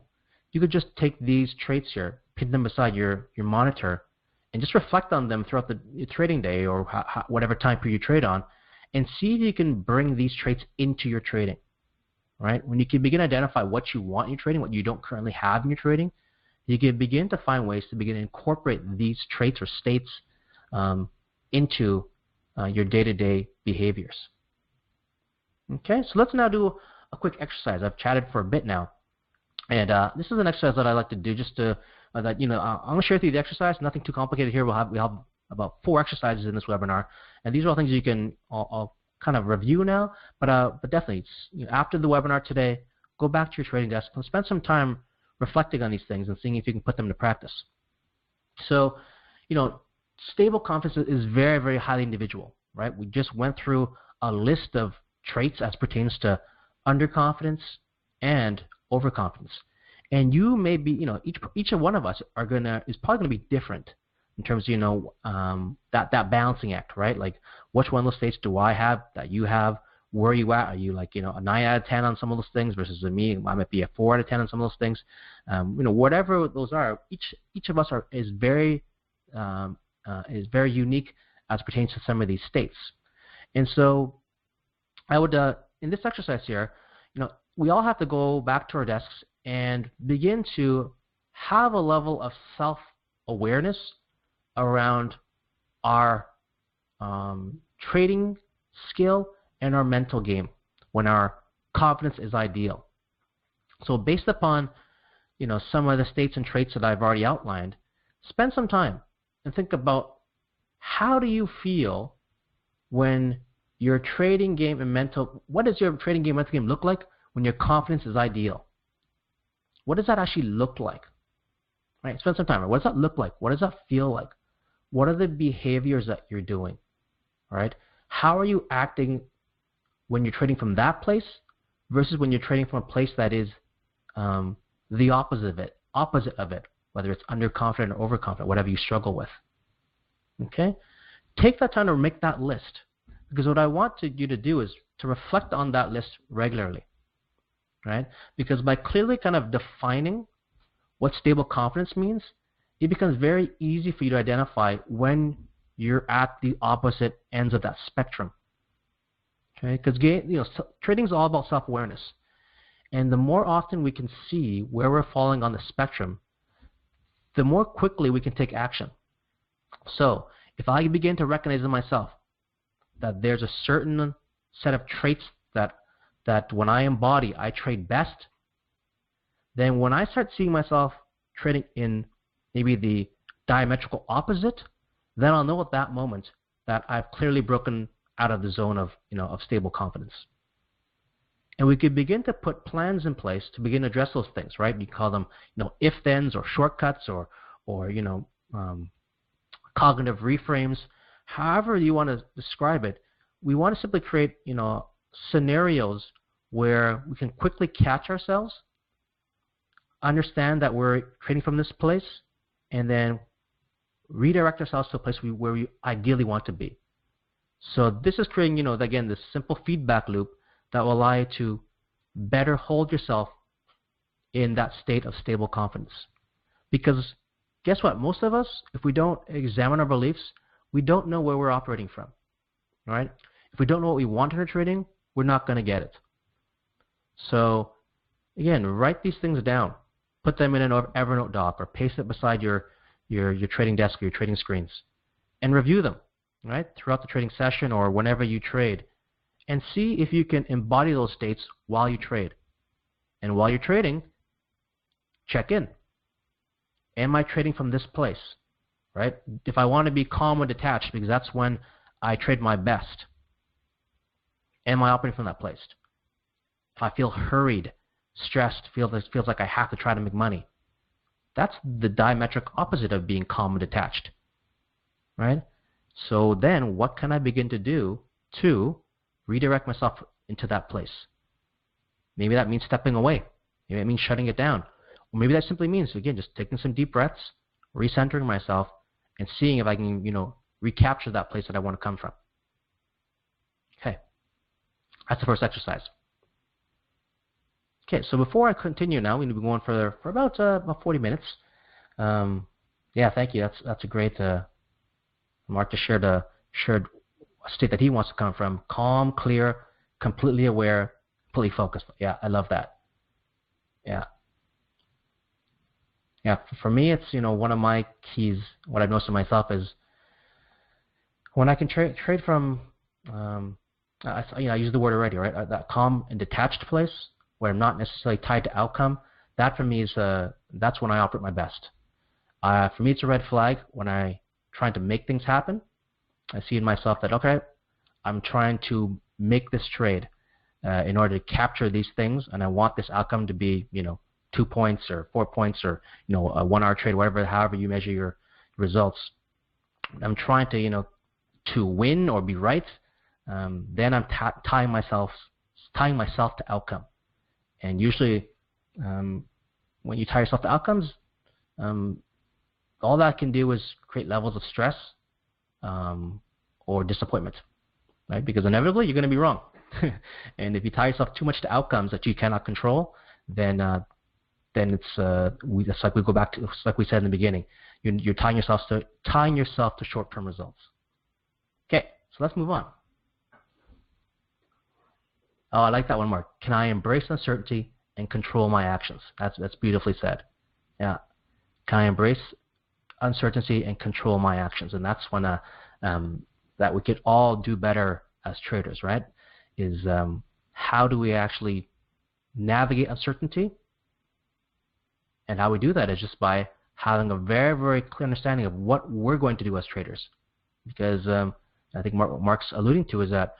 You could just take these traits here, pin them beside your monitor, and just reflect on them throughout your trading day or whatever time period you trade on, and see if you can bring these traits into your trading. Right? When you can begin to identify what you want in your trading, what you don't currently have in your trading, you can begin to find ways to begin to incorporate these traits or states into your day-to-day behaviors. Okay, so let's now do a quick exercise. I've chatted for a bit now, and this is an exercise that I like to do just to I'm going to share with you the exercise. Nothing too complicated here. We have about 4 exercises in this webinar, and these are all things you can I'll kind of review now. But definitely, after the webinar today, go back to your trading desk and spend some time reflecting on these things and seeing if you can put them into practice. So, stable confidence is very, very highly individual, right? We just went through a list of traits as pertains to underconfidence and overconfidence. And you may be, each one of us is probably going to be different in terms of, that balancing act, right? Like, which one of those states do I have that you have? Where are you at? Are you like, a 9 out of 10 on some of those things versus me? I might be a 4 out of 10 on some of those things. Whatever those are, each of us is very unique as pertains to some of these states. And so I would, in this exercise here, we all have to go back to our desks and begin to have a level of self-awareness around our trading skill and our mental game when our confidence is ideal. So based upon some of the states and traits that I've already outlined, spend some time and think about, how do you feel when your trading game and mental, what does your trading game and mental game look like when your confidence is ideal? What does that actually look like? Right? Spend some time. What does that look like? What does that feel like? What are the behaviors that you're doing? Right? How are you acting when you're trading from that place versus when you're trading from a place that is the opposite of it, whether it's underconfident or overconfident, whatever you struggle with. Okay? Take that time to make that list, because what I want you to do is to reflect on that list regularly, right? Because by clearly kind of defining what stable confidence means, it becomes very easy for you to identify when you're at the opposite ends of that spectrum. Okay? Because trading is all about self-awareness, and the more often we can see where we're falling on the spectrum, the more quickly we can take action. So if I begin to recognize in myself that there's a certain set of traits that when I embody, I trade best, then when I start seeing myself trading in maybe the diametrical opposite, then I'll know at that moment that I've clearly broken out of the zone of stable confidence. And we could begin to put plans in place to begin to address those things, right? You call them if-thens or shortcuts or cognitive reframes. However you want to describe it, we want to simply create scenarios where we can quickly catch ourselves, understand that we're trading from this place, and then redirect ourselves to a place where we ideally want to be. So this is creating, again, this simple feedback loop that will allow you to better hold yourself in that state of stable confidence. Because guess what? Most of us, if we don't examine our beliefs, we don't know where we're operating from, right? If we don't know what we want in our trading, we're not going to get it. So again, write these things down. Put them in an Evernote doc or paste it beside your trading desk or your trading screens, and review them. right, throughout the trading session or whenever you trade, and see if you can embody those states while you trade. And while you're trading, check in. Am I trading from this place, right? If I want to be calm and detached, because that's when I trade my best, am I operating from that place? If I feel hurried, stressed, feels like I have to try to make money, that's the diametric opposite of being calm and detached, right? So then what can I begin to do to redirect myself into that place? Maybe that means stepping away. Maybe it means shutting it down. Or maybe that simply means, again, just taking some deep breaths, recentering myself, and seeing if I can, recapture that place that I want to come from. Okay. That's the first exercise. Okay, so before I continue now, we're going to be going for about 40 minutes. Yeah, thank you. That's a great, Mark just shared a state that he wants to come from. Calm, clear, completely aware, completely focused. Yeah, I love that. Yeah. Yeah, for me, it's, one of my keys, what I've noticed in myself is when I can trade from, I use the word already, right? That calm and detached place where I'm not necessarily tied to outcome. That for me is, that's when I operate my best. For me, it's a red flag when I'm trying to make things happen. I see in myself that, okay, I'm trying to make this trade in order to capture these things, and I want this outcome to be, 2 points or 4 points or, a 1 hour trade, however you measure your results. I'm trying to, to win or be right. Then I'm tying myself to outcome. And usually, when you tie yourself to outcomes, all that can do is create levels of stress or disappointment, right? Because inevitably you're going to be wrong. And if you tie yourself too much to outcomes that you cannot control, then it's like we go back to, it's like we said in the beginning, you're tying yourself to short-term results. Okay, so let's move on. Oh, I like that one, Mark. Can I embrace uncertainty and control my actions? That's beautifully said. Yeah. Can I embrace uncertainty and control my actions? And that's when that we could all do better as traders, right? Is how do we actually navigate uncertainty? And how we do that is just by having a very, very clear understanding of what we're going to do as traders. Because I think Mark's alluding to is that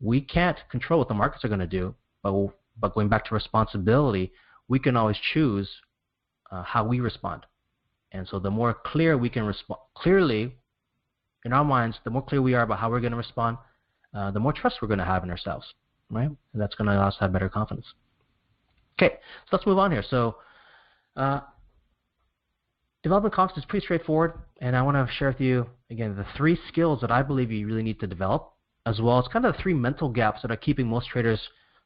we can't control what the markets are going to do, but going back to responsibility, we can always choose how we respond. And so the more clear we can respond, clearly in our minds, the more clear we are about how we're going to respond, the more trust we're going to have in ourselves, right? And that's going to allow us to have better confidence. Okay, so let's move on here. So developing confidence is pretty straightforward, and I want to share with you, again, the 3 skills that I believe you really need to develop, as well as kind of the 3 mental gaps that are keeping most traders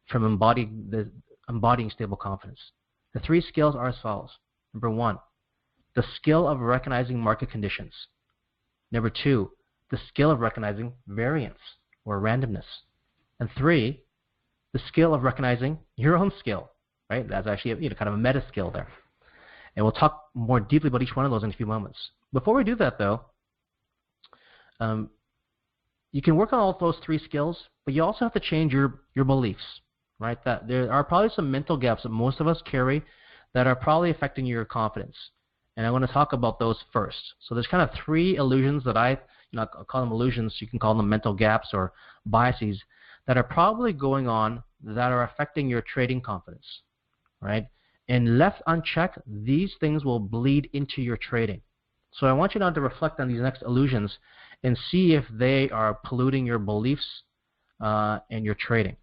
from embodying stable confidence. The 3 skills are as follows. Number 1, the skill of recognizing market conditions. Number 2, the skill of recognizing variance or randomness. And 3, the skill of recognizing your own skill, right? That's actually kind of a meta skill there. And we'll talk more deeply about each one of those in a few moments. Before we do that, though, you can work on all of those 3 skills, but you also have to change your beliefs, right? That there are probably some mental gaps that most of us carry that are probably affecting your confidence. And I want to talk about those first. So there's kind of 3 illusions that I'll call them illusions, you can call them mental gaps or biases, that are probably going on that are affecting your trading confidence, right? And left unchecked, these things will bleed into your trading. So I want you now to reflect on these next illusions and see if they are polluting your beliefs and your trading.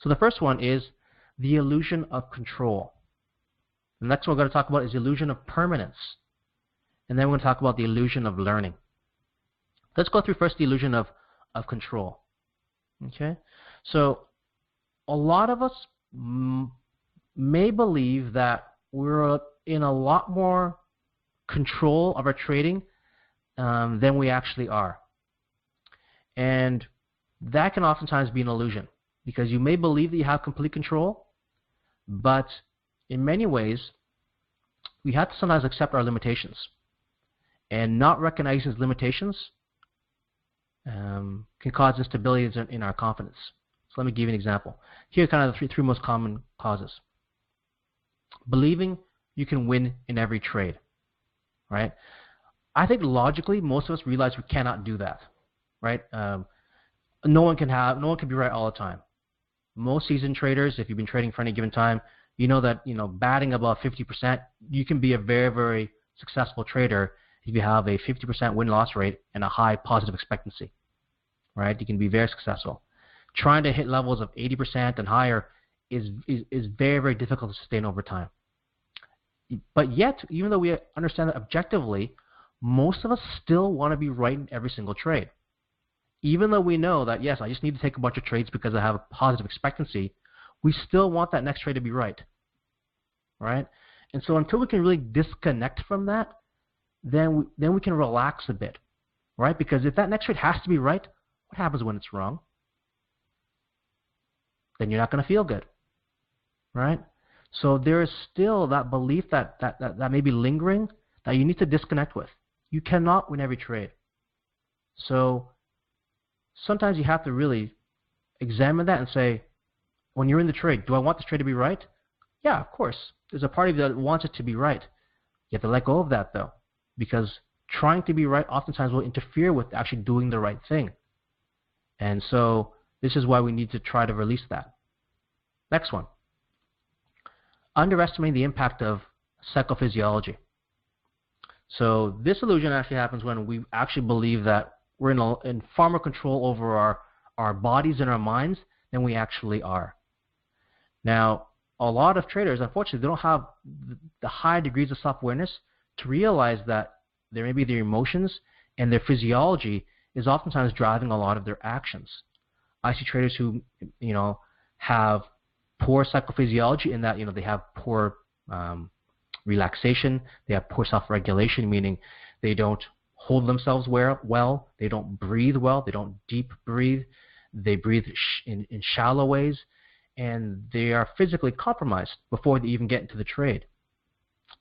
So the first one is the illusion of control. The next one we're going to talk about is the illusion of permanence. And then we're going to talk about the illusion of learning. Let's go through first the illusion of control. Okay? So a lot of us may believe that we're in a lot more control of our trading than we actually are. And that can oftentimes be an illusion, because you may believe that you have complete control, but in many ways, we have to sometimes accept our limitations. And not recognizing these limitations can cause instability in our confidence. So let me give you an example. Here are kind of the three most common causes. Believing you can win in every trade, right? I think logically most of us realize we cannot do that, right? No one can be right all the time. Most seasoned traders, if you've been trading for any given time, you know that batting above 50%, you can be a very, very successful trader if you have a 50% win-loss rate and a high positive expectancy, right? You can be very successful. Trying to hit levels of 80% and higher is very, very difficult to sustain over time. But yet, even though we understand that objectively, most of us still want to be right in every single trade. Even though we know that, yes, I just need to take a bunch of trades because I have a positive expectancy, we still want that next trade to be right, right? And so until we can really disconnect from that, then we can relax a bit, right? Because if that next trade has to be right, what happens when it's wrong? Then you're not going to feel good, right? So there is still that belief that may be lingering that you need to disconnect with. You cannot win every trade. So sometimes you have to really examine that and say, when you're in the trade, do I want this trade to be right? Yeah, of course. There's a part of you that wants it to be right. You have to let go of that, though, because trying to be right oftentimes will interfere with actually doing the right thing. And so this is why we need to try to release that. Next one. Underestimating the impact of psychophysiology. So this illusion actually happens when we actually believe that we're in far more control over our bodies and our minds than we actually are. Now, a lot of traders, unfortunately, they don't have the high degrees of self-awareness to realize that there may be their emotions and their physiology is oftentimes driving a lot of their actions. I see traders who, have poor psychophysiology in that, they have poor relaxation, they have poor self-regulation, meaning they don't hold themselves well, they don't breathe well, they don't deep breathe, they breathe in shallow ways, and they are physically compromised before they even get into the trade.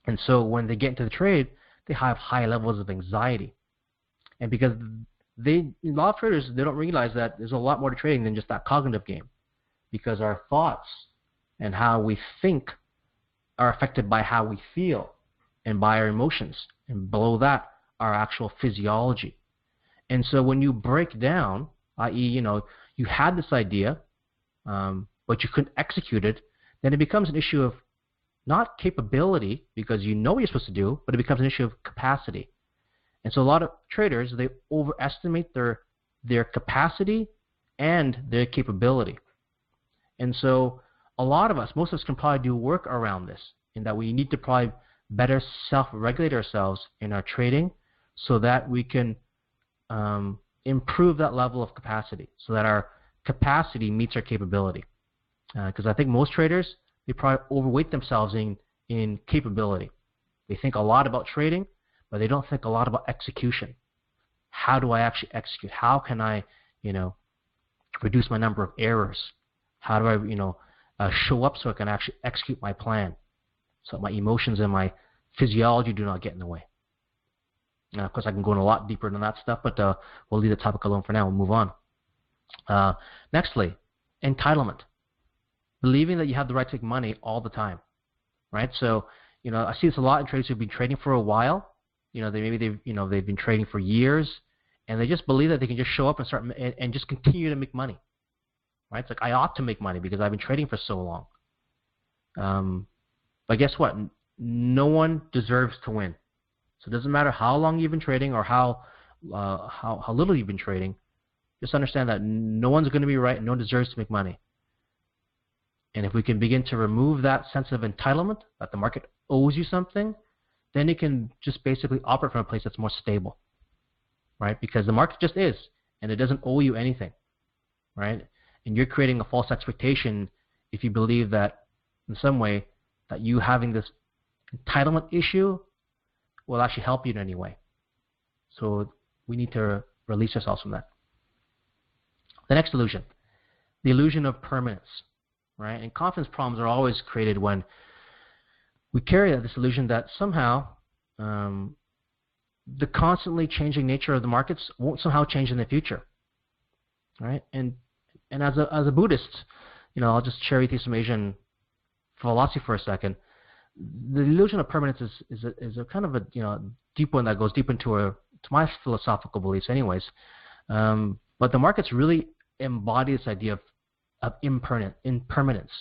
And so when they get into the trade, they have high levels of anxiety. And because a lot of traders, they don't realize that there's a lot more to trading than just that cognitive game, because our thoughts and how we think are affected by how we feel and by our emotions, and below that, our actual physiology. And so when you break down, i.e., you had this idea, but you couldn't execute it, then it becomes an issue of not capability, because you know what you're supposed to do, but it becomes an issue of capacity. And so a lot of traders, they overestimate their capacity and their capability. And so a lot of us, most of us, can probably do work around this, in that we need to probably better self-regulate ourselves in our trading so that we can improve that level of capacity, so that our capacity meets our capability. Because I think most traders, they probably overweight themselves in capability. They think a lot about trading, but they don't think a lot about execution. How do I actually execute? How can I, reduce my number of errors? How do I, show up so I can actually execute my plan, so my emotions and my physiology do not get in the way? Now, of course, I can go in a lot deeper than that stuff, but we'll leave the topic alone for now. We'll move on. Nextly, entitlement. Believing that you have the right to make money all the time, right? So, I see this a lot in traders who've been trading for a while. They've been trading for years, and they just believe that they can just show up and start and just continue to make money, right? It's like, I ought to make money because I've been trading for so long. But guess what? No one deserves to win. So it doesn't matter how long you've been trading or how little you've been trading. Just understand that no one's going to be right and no one deserves to make money. And if we can begin to remove that sense of entitlement, that the market owes you something, then it can just basically operate from a place that's more stable, right? Because the market just is, and it doesn't owe you anything, right? And you're creating a false expectation if you believe that in some way that you having this entitlement issue will actually help you in any way. So we need to release ourselves from that. The next illusion, the illusion of permanence, right? And confidence problems are always created when we carry this illusion that somehow the constantly changing nature of the markets won't somehow change in the future. right? And as a Buddhist, I'll just share with you some Asian philosophy for a second. The illusion of permanence is a kind of a deep one that goes deep to my philosophical beliefs, anyways. But the markets really embody this idea of impermanence,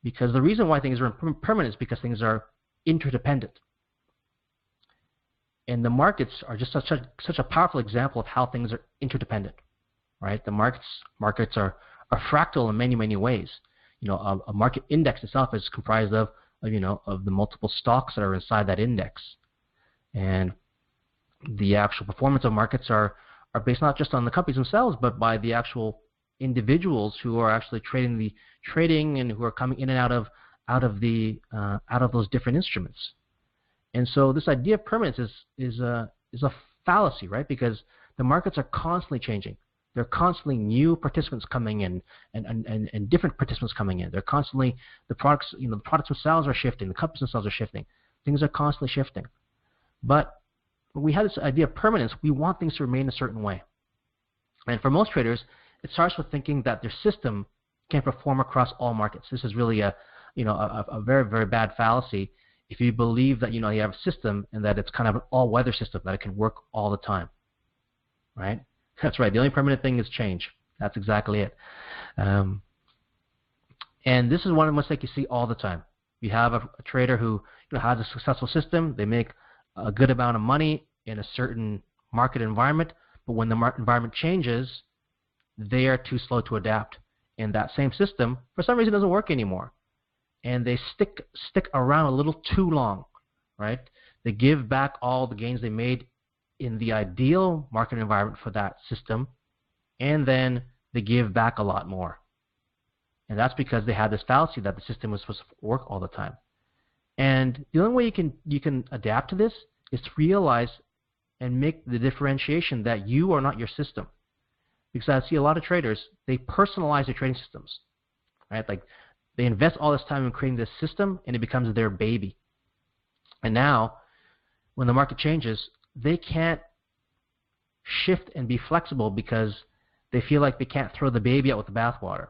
because the reason why things are impermanent is because things are interdependent. And the markets are just such a powerful example of how things are interdependent, right? The markets are fractal in many ways. A market index itself is comprised of the multiple stocks that are inside that index, and the actual performance of markets are based not just on the companies themselves, but by the actual individuals who are actually trading and who are coming in and out of those different instruments. And so this idea of permanence is a fallacy, right? Because the markets are constantly changing. There are constantly new participants coming in and different participants coming in. They're constantly, the products themselves are shifting, the companies themselves are shifting. Things are constantly shifting. But when we have this idea of permanence, we want things to remain a certain way. And for most traders, it starts with thinking that their system can perform across all markets. This is really a very, very bad fallacy if you believe that you have a system and that it's kind of an all-weather system, that it can work all the time, right? That's right. The only permanent thing is change. That's exactly it. And this is one mistake you see all the time. You have a trader who has a successful system. They make a good amount of money in a certain market environment, but when the market environment changes, they are too slow to adapt. And that same system, for some reason, doesn't work anymore. And they stick around a little too long, right? They give back all the gains they made in the ideal market environment for that system, and then they give back a lot more. And that's because they had this fallacy that the system was supposed to work all the time. And the only way you can adapt to this is to realize and make the differentiation that you are not your system. Because I see a lot of traders, they personalize their trading systems, right? Like they invest all this time in creating this system, and it becomes their baby. And now, when the market changes, they can't shift and be flexible because they feel like they can't throw the baby out with the bathwater,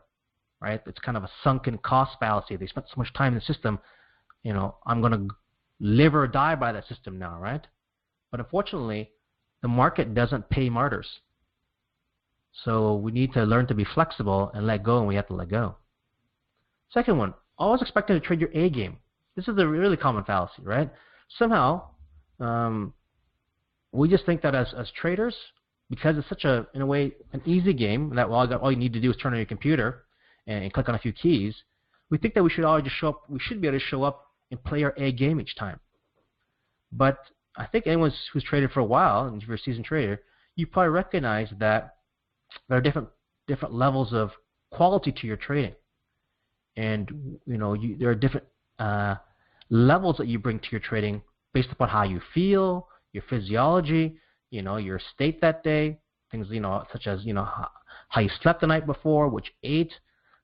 right? It's kind of a sunken cost fallacy. They spent so much time in the system, I'm going to live or die by that system now, right? But unfortunately, the market doesn't pay martyrs. So we need to learn to be flexible and let go, and we have to let go. Second one, always expecting to trade your A game. This is a really common fallacy, right? Somehow, we just think that as traders, because it's such in a way, an easy game, that all you need to do is turn on your computer and click on a few keys, we think that we should always just show up, we should be able to show up and play our A game each time. But I think anyone who's traded for a while, and if you're a seasoned trader, you probably recognize that there are different levels of quality to your trading. And there are different levels that you bring to your trading based upon how you feel, your physiology, your state that day, things such as how you slept the night before, what you ate.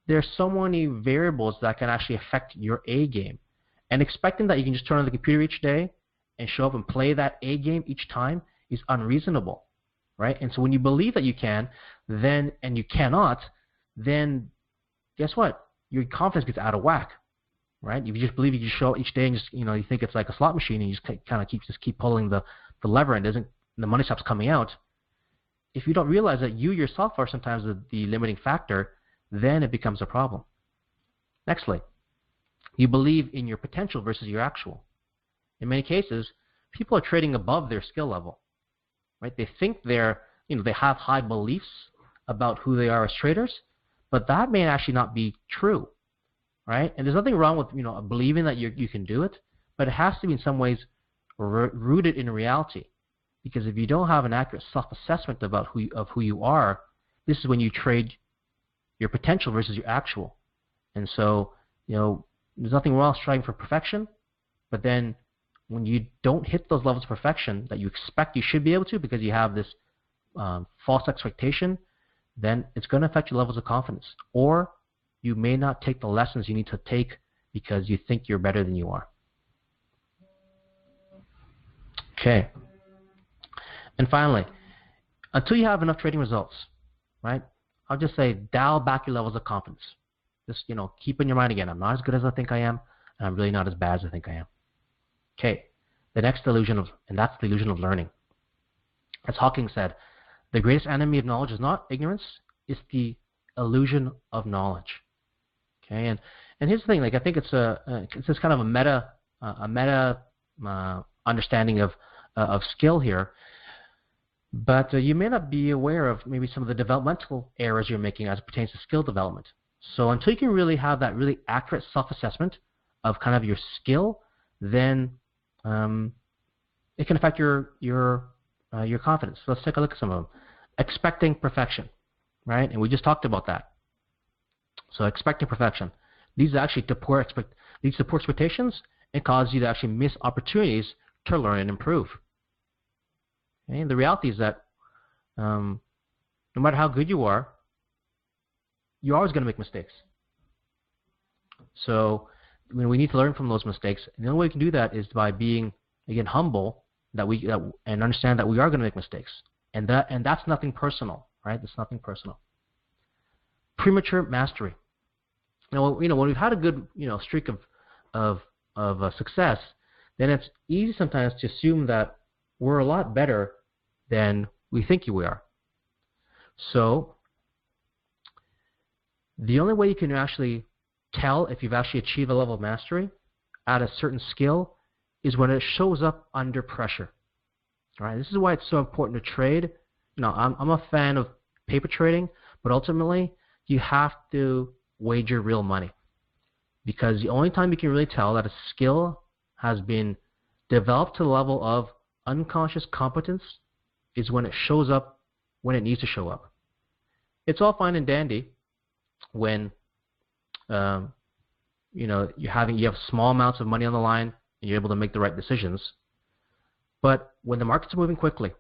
There's so many variables that can actually affect your A game. And expecting that you can just turn on the computer each day and show up and play that A game each time is unreasonable, right? And so when you believe that you can, and you cannot, then guess what? Your confidence gets out of whack, right? If you just believe you can show up each day and just you think it's like a slot machine and you just kind of keep pulling the lever and the money stops coming out. If you don't realize that you yourself are sometimes the limiting factor, then it becomes a problem. Nextly, you believe in your potential versus your actual. In many cases, people are trading above their skill level, right? They think they have high beliefs about who they are as traders, but that may actually not be true, right? And there's nothing wrong with believing that you can do it, but it has to be in some ways rooted in reality. Because if you don't have an accurate self-assessment about who you are, this is when you trade your potential versus your actual. And so, there's nothing wrong striving for perfection, but then when you don't hit those levels of perfection that you expect you should be able to because you have this false expectation, then it's going to affect your levels of confidence. Or you may not take the lessons you need to take because you think you're better than you are. Okay. And finally, until you have enough trading results, right? I'll just say dial back your levels of confidence. Just, keep in your mind again, I'm not as good as I think I am, and I'm really not as bad as I think I am. Okay, the next illusion and that's the illusion of learning. As Hawking said, the greatest enemy of knowledge is not ignorance, it's the illusion of knowledge. Okay, and here's the thing, like I think it's this kind of a meta understanding of skill here, but you may not be aware of maybe some of the developmental errors you're making as it pertains to skill development. So until you can really have that really accurate self-assessment of kind of your skill, then it can affect your confidence. So let's take a look at some of them. Expecting perfection, right? And we just talked about that. So expecting perfection. These actually leads to poor expectations and cause you to actually miss opportunities to learn and improve. Okay? And the reality is that no matter how good you are, you're always going to make mistakes. So we need to learn from those mistakes. And the only way we can do that is by being, again, humble and understand that we are going to make mistakes. And that's nothing personal, right? That's nothing personal. Premature mastery. Now, when we've had a good, streak of success, then it's easy sometimes to assume that we're a lot better than we think we are. So the only way you can actually tell if you've actually achieved a level of mastery at a certain skill is when it shows up under pressure. All right, this is why it's so important to trade. I'm a fan of paper trading, but ultimately you have to wager real money, because the only time you can really tell that a skill has been developed to the level of unconscious competence is when it shows up when it needs to show up. It's all fine and dandy when you have small amounts of money on the line and you're able to make the right decisions. But when the markets are moving quickly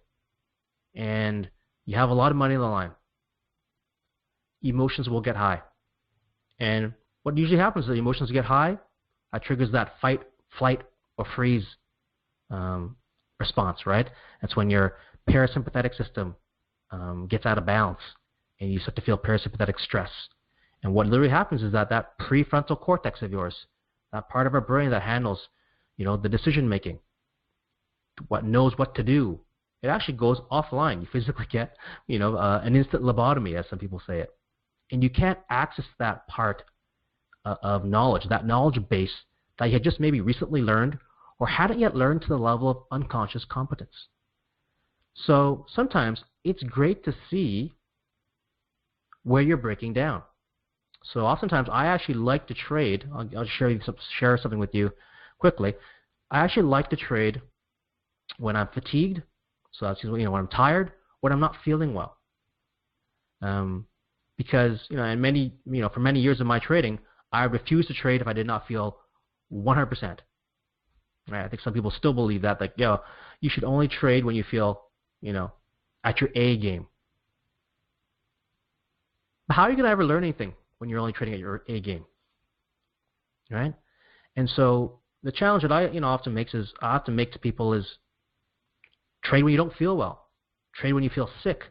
and you have a lot of money on the line, emotions will get high. And what usually happens is the emotions get high, that triggers that fight, flight, or freeze response, right? That's when your parasympathetic system gets out of balance and you start to feel parasympathetic stress. And what literally happens is that prefrontal cortex of yours, that part of our brain that handles, the decision making, what knows what to do, it actually goes offline. You physically get, an instant lobotomy, as some people say it. And you can't access that part of knowledge, that knowledge base that you had just maybe recently learned or hadn't yet learned to the level of unconscious competence. So sometimes it's great to see where you're breaking down. So oftentimes I actually like to trade. I'll share something with you quickly. I actually like to trade when I'm fatigued. So that's when I'm tired, when I'm not feeling well. Because for many years of my trading, I refused to trade if I did not feel 100%. Right? I think some people still believe that, you should only trade when you feel, at your A game. But how are you going to ever learn anything when you're only trading at your A game? Right? And so the challenge that I often make to people is trade when you don't feel well. Trade when you feel sick.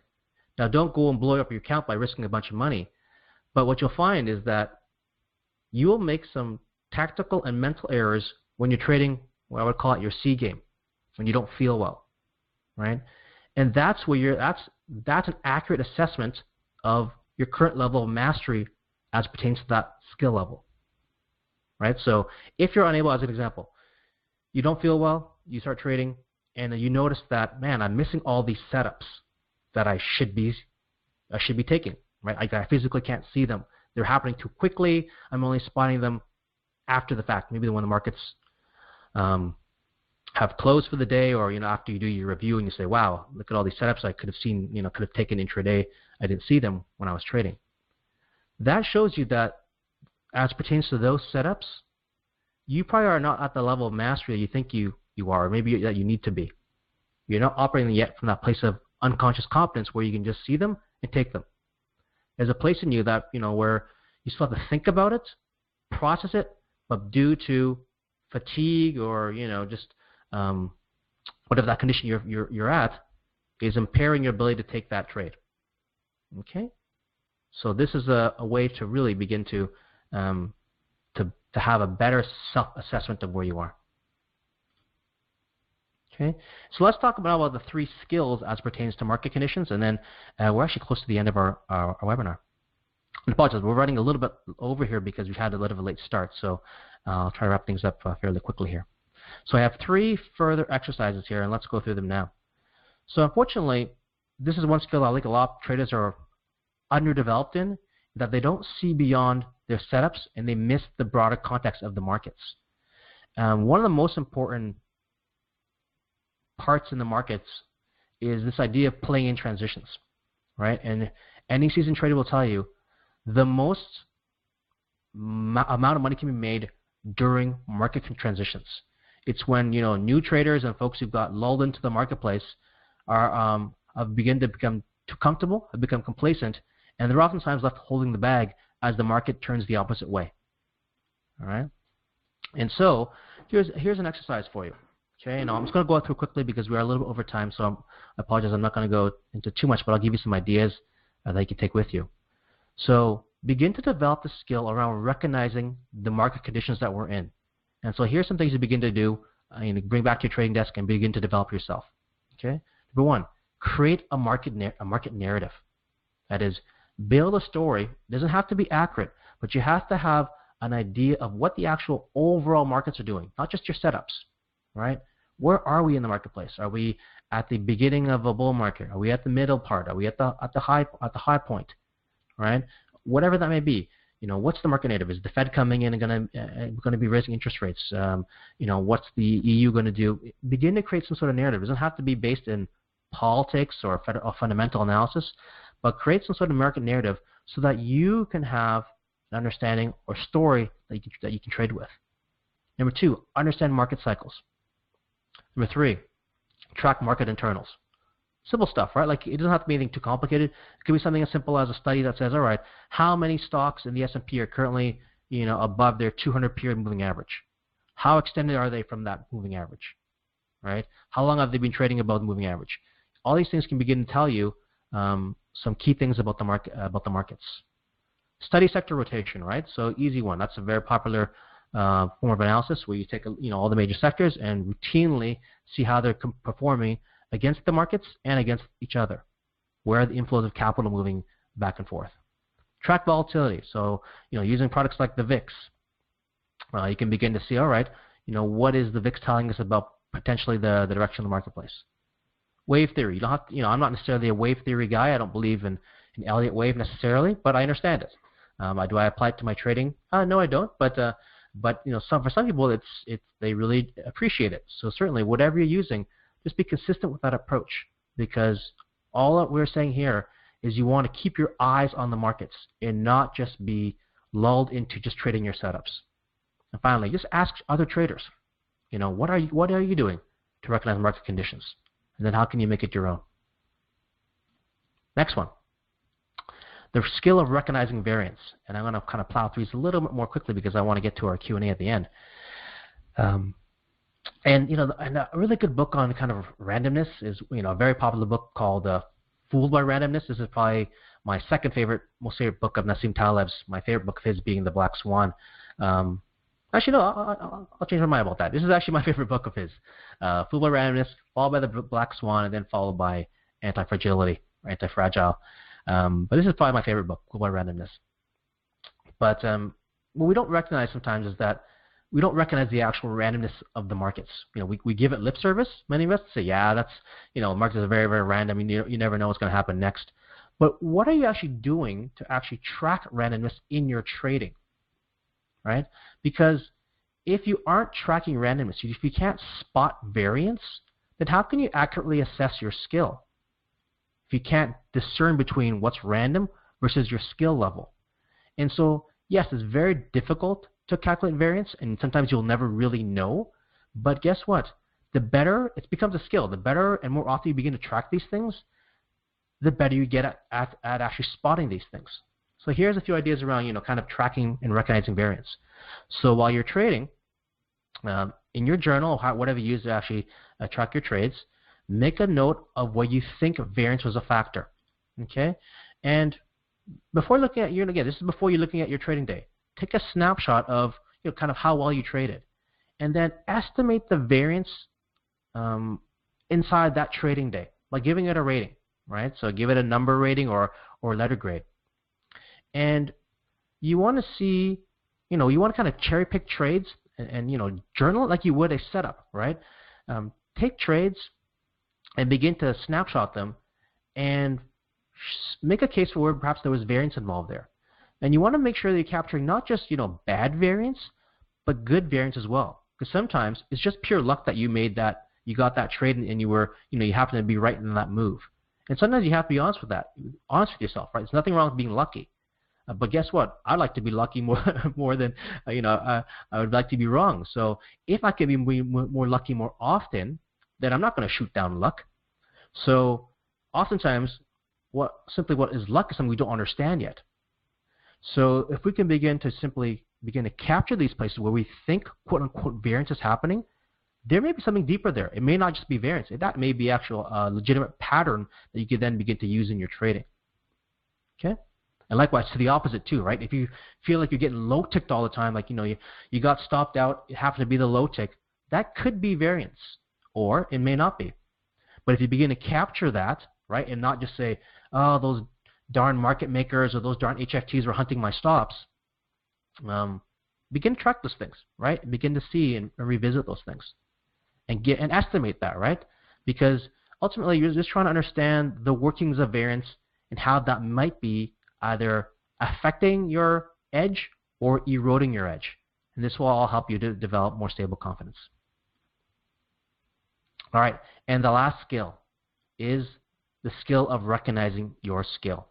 Now, don't go and blow up your account by risking a bunch of money. But what you'll find is that you will make some tactical and mental errors when you're trading what I would call it your C game, when you don't feel well, right? And that's where that's an accurate assessment of your current level of mastery as pertains to that skill level, right? So if you're unable, as an example, you don't feel well, you start trading, and you notice that, man, I'm missing all these setups that I should be taking, right? I physically can't see them. They're happening too quickly. I'm only spotting them after the fact, maybe when the markets have closed for the day, or after you do your review and you say, wow, look at all these setups I could have seen, could have taken intraday. I didn't see them when I was trading. That shows you that as pertains to those setups, you probably are not at the level of mastery that you think you are, or maybe that you need to be. You're not operating yet from that place of unconscious competence where you can just see them and take them. There's a place in you that, where you still have to think about it, process it, but due to fatigue or, just whatever that condition you're at, is impairing your ability to take that trade. Okay? So this is a way to really begin to have a better self-assessment of where you are. Okay, so let's talk about the 3 skills as pertains to market conditions, and then we're actually close to the end of our webinar. I apologize, we're running a little bit over here because we've had a little bit of a late start, so I'll try to wrap things up fairly quickly here. So I have 3 further exercises here, and let's go through them now. So unfortunately, this is one skill I think a lot of traders are underdeveloped in, that they don't see beyond their setups and they miss the broader context of the markets. One of the most important parts in the markets is this idea of playing in transitions, right? And any seasoned trader will tell you the most amount of money can be made during market transitions. It's when new traders and folks who've got lulled into the marketplace are have begun to become too comfortable, have become complacent, and they're oftentimes left holding the bag as the market turns the opposite way. All right. And so here's an exercise for you. Okay, and I'm just going to go through quickly because we are a little bit over time, so I apologize. I'm not going to go into too much, but I'll give you some ideas that you can take with you. So begin to develop the skill around recognizing the market conditions that we're in. And so here's some things you begin to do. Bring back to your trading desk and begin to develop yourself. Okay. Number 1, create a market narrative. That is, build a story. It doesn't have to be accurate, but you have to have an idea of what the actual overall markets are doing, not just your setups, right? Where are we in the marketplace? Are we at the beginning of a bull market? Are we at the middle part? Are we at the high point, right? Whatever that may be. What's the market narrative? Is the Fed coming in and going to be raising interest rates? What's the EU going to do? Begin to create some sort of narrative. It doesn't have to be based in politics or fundamental analysis, but create some sort of market narrative so that you can have an understanding or story that you can trade with. Number 2, understand market cycles. Number 3, track market internals. Simple stuff, right? Like, it doesn't have to be anything too complicated. It could be something as simple as a study that says, all right, how many stocks in the S&P are currently, above their 200-period moving average? How extended are they from that moving average, right? How long have they been trading above the moving average? All these things can begin to tell you some key things about the markets. Study sector rotation, right? So easy one. That's a very popular form of analysis where you take all the major sectors and routinely see how they're performing against the markets and against each other. Where are the inflows of capital moving back and forth? Track volatility. So using products like the VIX, you can begin to see, all right, what is the VIX telling us about potentially the direction of the marketplace? Wave theory. You don't have to, I'm not necessarily a wave theory guy. I don't believe in Elliott wave necessarily, but I understand it. Do I apply it to my trading? No, I don't. But for some people, they really appreciate it. So certainly, whatever you're using, just be consistent with that approach, because all that we're saying here is you want to keep your eyes on the markets and not just be lulled into just trading your setups. And finally, just ask other traders, what are you doing to recognize market conditions? And then how can you make it your own? Next one, the skill of recognizing variance. And I'm going to kind of plow through these a little bit more quickly because I want to get to our Q&A at the end. And a really good book on kind of randomness is a very popular book called Fooled by Randomness. This is probably my most favorite book of Nassim Taleb's. My favorite book of his being The Black Swan. Actually, no, I'll change my mind about that. This is actually my favorite book of his. Fooled by Randomness, followed by The Black Swan, and then followed by Anti-Fragile. But this is probably my favorite book, Fooled by Randomness. But what we don't recognize sometimes is that we don't recognize the actual randomness of the markets. We give it lip service. Many of us say, yeah, that's, markets are very, very random. You never know what's going to happen next. But what are you actually doing to actually track randomness in your trading, right? Because if you aren't tracking randomness, if you can't spot variance, then how can you accurately assess your skill? If you can't discern between what's random versus your skill level. And so, yes, it's very difficult to calculate variance, and sometimes you'll never really know. But guess what? The better it becomes a skill, the better and more often you begin to track these things, the better you get at actually spotting these things. So here's a few ideas around kind of tracking and recognizing variance. So while you're trading, in your journal, whatever you use to actually track your trades, make a note of where you think variance was a factor. Okay, and before looking at again, this is before you're looking at your trading day. Take a snapshot of kind of how well you traded, and then estimate the variance inside that trading day by giving it a rating, right? So give it a number rating or letter grade, and you want to see, you want to kind of cherry pick trades and journal it like you would a setup, right? Take trades and begin to snapshot them and make a case for where perhaps there was variance involved there. And you want to make sure that you're capturing not just bad variance, but good variance as well. Because sometimes it's just pure luck that you got that trade and you were you happen to be right in that move. And sometimes you have to be honest with yourself, right? There's nothing wrong with being lucky. But guess what? I'd like to be lucky more than I would like to be wrong. So if I could be more lucky more often, then I'm not going to shoot down luck. So oftentimes, what is luck is something we don't understand yet. So if we can begin to capture these places where we think quote unquote variance is happening, there may be something deeper there. It may not just be variance. That may be actual legitimate pattern that you could then begin to use in your trading. Okay. And likewise, to the opposite too, right? If you feel like you're getting low ticked all the time, like you got stopped out, it happened to be the low tick, that could be variance, or it may not be. But if you begin to capture that, right, and not just say, oh, those darn market makers or those darn HFTs were hunting my stops, begin to track those things, right? Begin to see and revisit those things, and estimate that, right? Because ultimately, you're just trying to understand the workings of variance and how that might be either affecting your edge or eroding your edge. And this will all help you to develop more stable confidence. All right, and the last skill is the skill of recognizing your skill.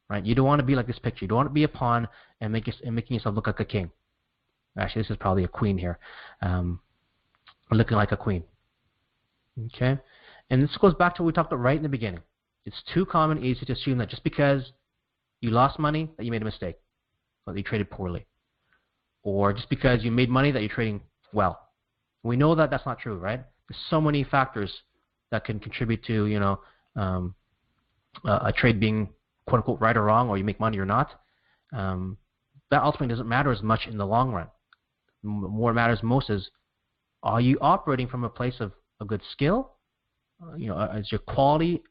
Right? You don't want to be like this picture. You don't want to be a pawn and making yourself look like a king. Actually, this is probably a queen here, looking like a queen. Okay, and this goes back to what we talked about right in the beginning. It's too common and easy to assume that just because you lost money that you made a mistake, or that you traded poorly, or just because you made money that you're trading well. We know that that's not true, right? There's so many factors that can contribute to a trade being quote unquote right or wrong, or you make money or not. That ultimately doesn't matter as much in the long run. What matters most is, are you operating from a place of a good skill? Is your quality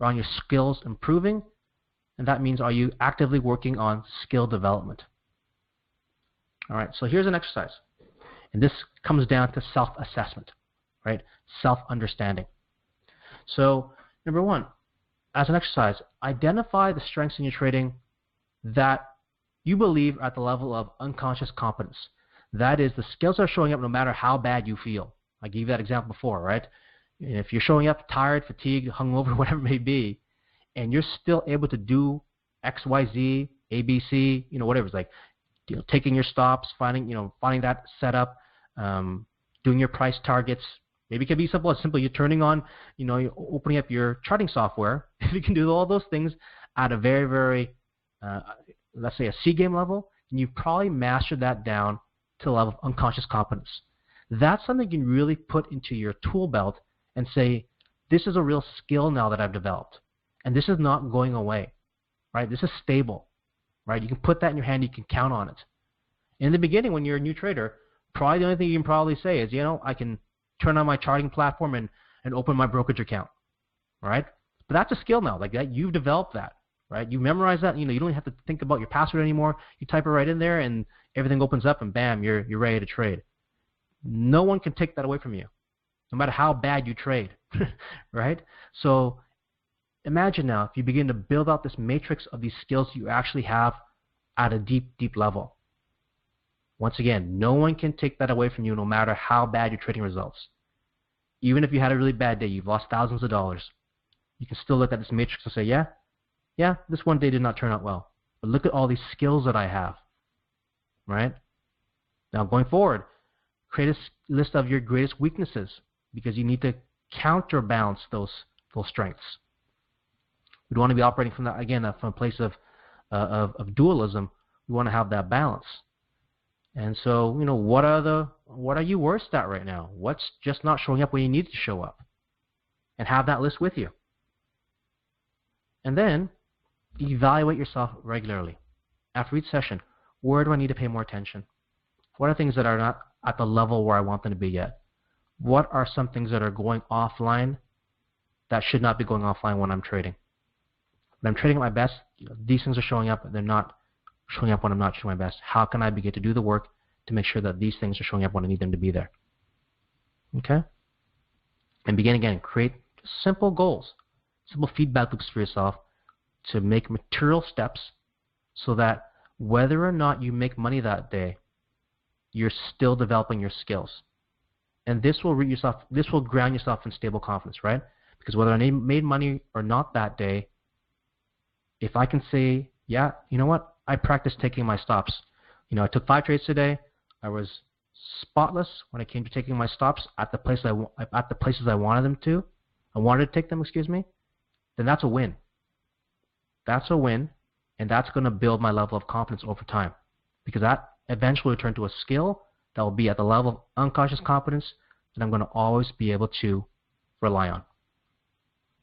around your skills improving? And that means, are you actively working on skill development? All right, so here's an exercise. And this comes down to self-assessment, right? Self-understanding. So, number one, as an exercise, identify the strengths in your trading that you believe are at the level of unconscious competence. That is, the skills are showing up no matter how bad you feel. I gave you that example before, right? If you're showing up tired, fatigued, hungover, whatever it may be, and you're still able to do X, Y, Z, A, B, C, whatever. It's like, taking your stops, finding that setup, doing your price targets. Maybe it can be simple you're turning on, you're opening up your charting software. If you can do all those things at a very, very, let's say a C game level, then you've probably mastered that down to the level of unconscious competence. That's something you can really put into your tool belt and say, this is a real skill now that I've developed. And this is not going away, right? This is stable, right? You can put that in your hand. You can count on it. In the beginning, when you're a new trader, probably the only thing you can probably say is, I can turn on my charting platform and open my brokerage account, right? But that's a skill now. Like that, you've developed that, right? You memorize that. You don't have to think about your password anymore. You type it right in there, and everything opens up, and bam, you're ready to trade. No one can take that away from you, no matter how bad you trade, right? So imagine now if you begin to build out this matrix of these skills you actually have at a deep, deep level. Once again, no one can take that away from you no matter how bad your trading results. Even if you had a really bad day, you've lost thousands of dollars, you can still look at this matrix and say, yeah, this one day did not turn out well. But look at all these skills that I have, right? Now going forward, create a list of your greatest weaknesses because you need to counterbalance those strengths. We want to be operating from that, again, from a place of dualism. We want to have that balance. And so, what are you worst at right now? What's just not showing up when you need it to show up? And have that list with you. And then evaluate yourself regularly. After each session, where do I need to pay more attention? What are things that are not at the level where I want them to be yet? What are some things that are going offline that should not be going offline when I'm trading? When I'm trading at my best, these things are showing up. They're not showing up when I'm not showing my best. How can I begin to do the work to make sure that these things are showing up when I need them to be there? Okay? And begin again. Create simple goals, simple feedback loops for yourself to make material steps so that whether or not you make money that day, you're still developing your skills. And this will ground yourself in stable confidence, right? Because whether I made money or not that day, if I can say, yeah, you know what? I practiced taking my stops. I took 5 trades today. I was spotless when it came to taking my stops at the places I wanted them to. I wanted to take them, then that's a win. That's a win, and that's going to build my level of confidence over time, because that eventually will turn to a skill that will be at the level of unconscious competence that I'm going to always be able to rely on.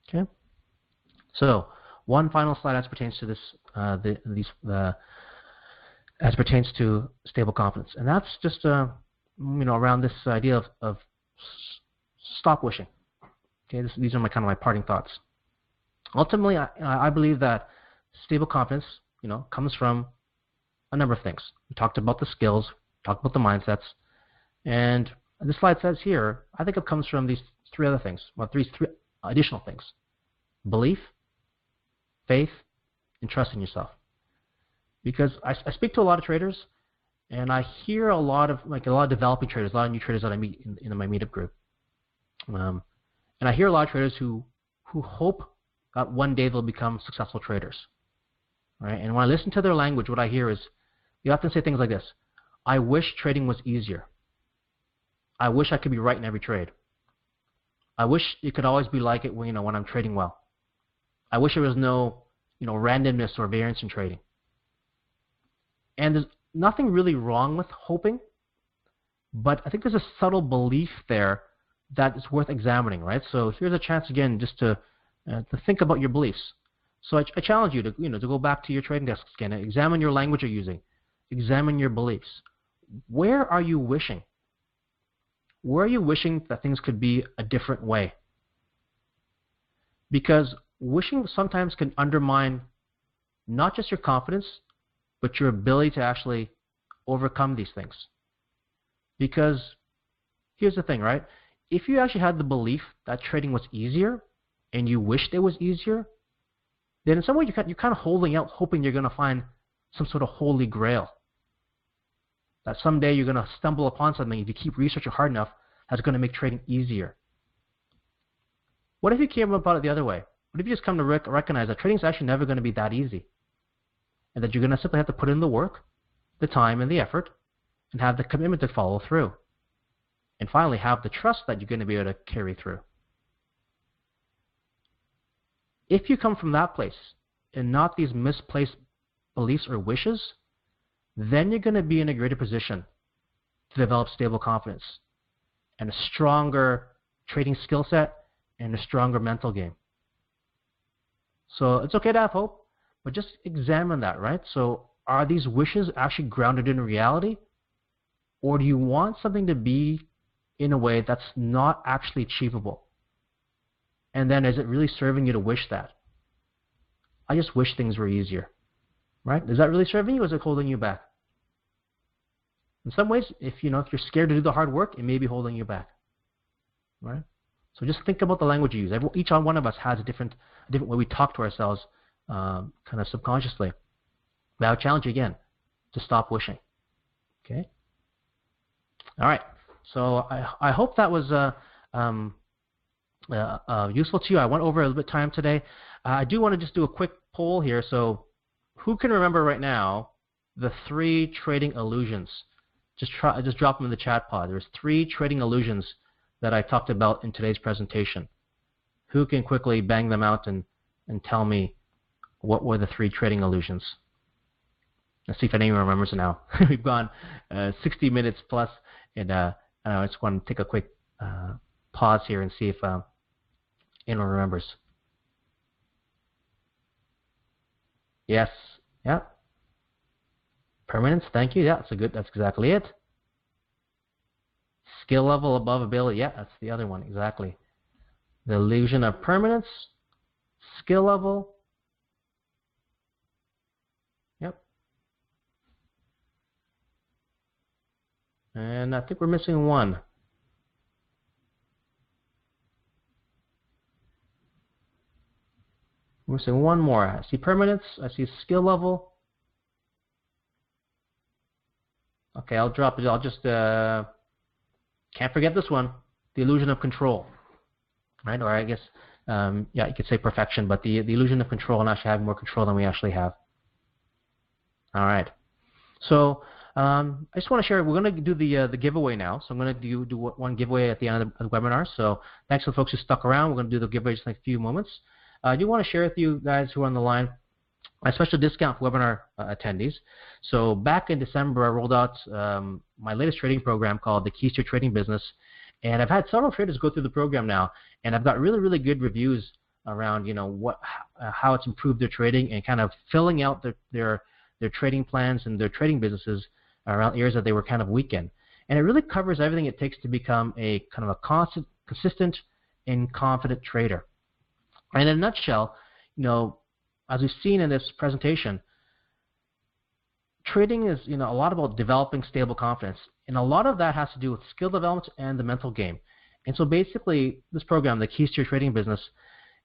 Okay. So one final slide as pertains to this, as pertains to stable confidence, and that's just around this idea of stop wishing. Okay, these are my parting thoughts. Ultimately, I believe that stable confidence, comes from a number of things. We talked about the skills, talked about the mindsets, and this slide says here, I think it comes from these 3 other things, three additional things: belief, faith, and trust in yourself. Because I speak to a lot of traders, and I hear a lot of developing traders, a lot of new traders that I meet in my meetup group, and I hear a lot of traders who hope that one day they'll become successful traders, right? And when I listen to their language, what I hear is they often say things like this: "I wish trading was easier. I wish I could be right in every trade. I wish it could always be like it when I'm trading well. I wish there was no randomness or variance in trading." And there's nothing really wrong with hoping, but I think there's a subtle belief there that is worth examining, right? So here's a chance again just to think about your beliefs. So I challenge you to to go back to your trading desks again and examine your language you're using, examine your beliefs. Where are you wishing? Where are you wishing that things could be a different way? Because wishing sometimes can undermine not just your confidence, but your ability to actually overcome these things. Because here's the thing, right? If you actually had the belief that trading was easier and you wished it was easier, then in some way you're kind of holding out, hoping you're going to find some sort of holy grail. That someday you're going to stumble upon something, if you keep researching hard enough, that's going to make trading easier. What if you came about it the other way? What if you just come to recognize that trading is actually never going to be that easy? And that you're going to simply have to put in the work, the time, and the effort, and have the commitment to follow through. And finally, have the trust that you're going to be able to carry through. If you come from that place, and not these misplaced beliefs or wishes, then you're going to be in a greater position to develop stable confidence and a stronger trading skill set and a stronger mental game. So it's okay to have hope, but just examine that, right? So are these wishes actually grounded in reality? Or do you want something to be in a way that's not actually achievable? And then is it really serving you to wish that? I just wish things were easier, right? Is that really serving you, or is it holding you back? In some ways, if you're scared to do the hard work, it may be holding you back, right? So just think about the language you use. Each one of us has a different way we talk to ourselves, kind of subconsciously. But I would challenge you again to stop wishing. Okay. All right. So I hope that was useful to you. I went over a little bit of time today. I do want to just do a quick poll here. So who can remember right now the 3 trading illusions? Just drop them in the chat pod. There's 3 trading illusions that I talked about in today's presentation. Who can quickly bang them out and tell me what were the 3 trading illusions? Let's see if anyone remembers now. We've gone 60 minutes plus, and I just want to take a quick pause here and see if anyone remembers. Yes. Yeah. Permanence. Thank you. Yeah, that's exactly it. Skill level above ability. Yeah, that's the other one. Exactly. The illusion of permanence. Skill level. Yep. And I think we're missing one. We're missing one more. I see permanence. I see skill level. Okay, I'll drop it. I'll just can't forget this one. The illusion of control, right? Or I guess yeah, you could say perfection, but the illusion of control and actually having more control than we actually have. All right. So I just want to share. We're going to do the giveaway now. So I'm going to do one giveaway at the end of the webinar. So thanks to the folks who stuck around. We're going to do the giveaway just in a few moments. I do want to share with you guys who are on the line a special discount for webinar attendees. So back in December, I rolled out my latest trading program called the Keys to Your Trading Business, and I've had several traders go through the program now, and I've got really good reviews around how it's improved their trading and kind of filling out their trading plans and their trading businesses around areas that they were kind of weak in. And it really covers everything it takes to become a kind of a consistent and confident trader. And in a nutshell, as we've seen in this presentation, trading is a lot about developing stable confidence, and a lot of that has to do with skill development and the mental game. And so basically, this program, the Keys to Your Trading Business,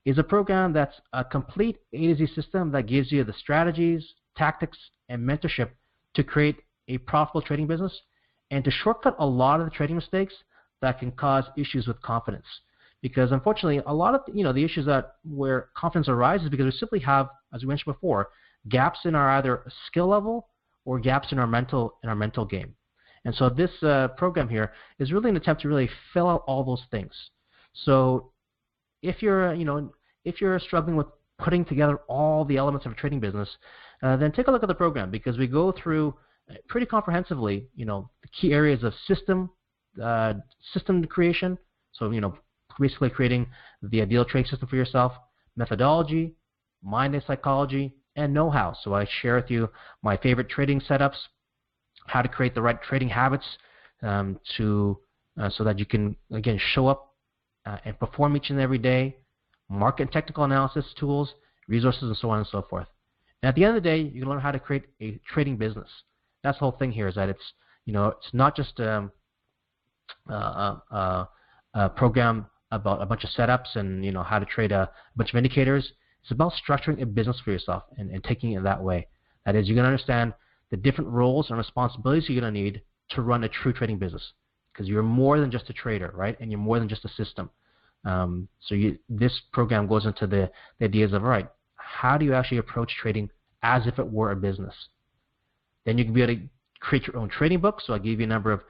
is a program that's a complete A to Z system that gives you the strategies, tactics, and mentorship to create a profitable trading business and to shortcut a lot of the trading mistakes that can cause issues with confidence. Because unfortunately, a lot of the issues where confidence arises because we simply have, as we mentioned before, gaps in our either skill level or gaps in our mental game. And so this program here is really an attempt to really fill out all those things. So if you're struggling with putting together all the elements of a trading business, then take a look at the program, because we go through pretty comprehensively the key areas of system creation. So basically creating the ideal trading system for yourself, methodology, mind and psychology, and know-how. So I share with you my favorite trading setups, how to create the right trading habits so that you can, again, show up and perform each and every day, market and technical analysis tools, resources, and so on and so forth. And at the end of the day, you can learn how to create a trading business. That's the whole thing here, is that it's not just a program about a bunch of setups and how to trade a bunch of indicators. It's about structuring a business for yourself and taking it that way. That is, you're going to understand the different roles and responsibilities you're going to need to run a true trading business, because you're more than just a trader, right? And you're more than just a system. This program goes into the ideas of, all right, how do you actually approach trading as if it were a business? Then you can be able to create your own trading book. So I'll give you a number of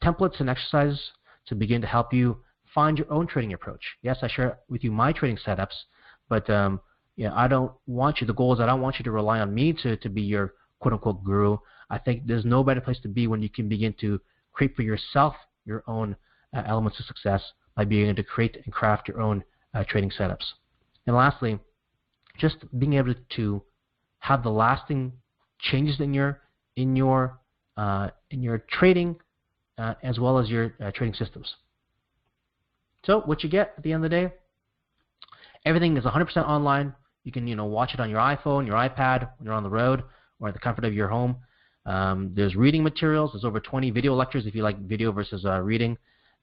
templates and exercises to begin to help you find your own trading approach. Yes, I share with you my trading setups, but I don't want you, the goal is I don't want you to rely on me to be your quote-unquote guru. I think there's no better place to be when you can begin to create for yourself your own elements of success by being able to create and craft your own trading setups. And lastly, just being able to have the lasting changes in your trading as well as your trading systems. So what you get at the end of the day, everything is 100% online. You can watch it on your iPhone, your iPad, when you're on the road, or at the comfort of your home. There's reading materials. There's over 20 video lectures if you like video versus reading.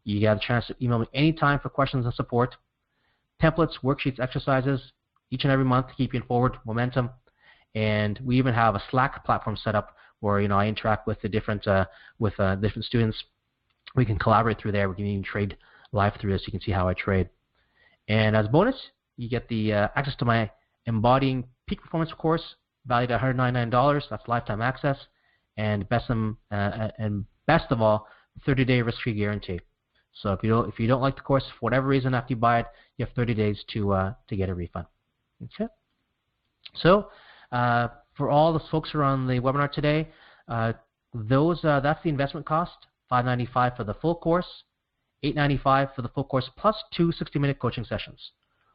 You have a chance to email me anytime for questions and support. Templates, worksheets, exercises, each and every month to keep you in forward momentum. And we even have a Slack platform set up where I interact with the different students. We can collaborate through there. We can even trade live through this. You can see how I trade. And as a bonus, you get the access to my Embodying Peak Performance course, valued at $199. That's lifetime access, and best of all, 30-day risk-free guarantee. So if you don't like the course for whatever reason after you buy it, you have 30 days to get a refund. Okay. So for all the folks who are on the webinar today, that's the investment cost: $595 for the full course, $895 for the full course plus 2 60-minute coaching sessions,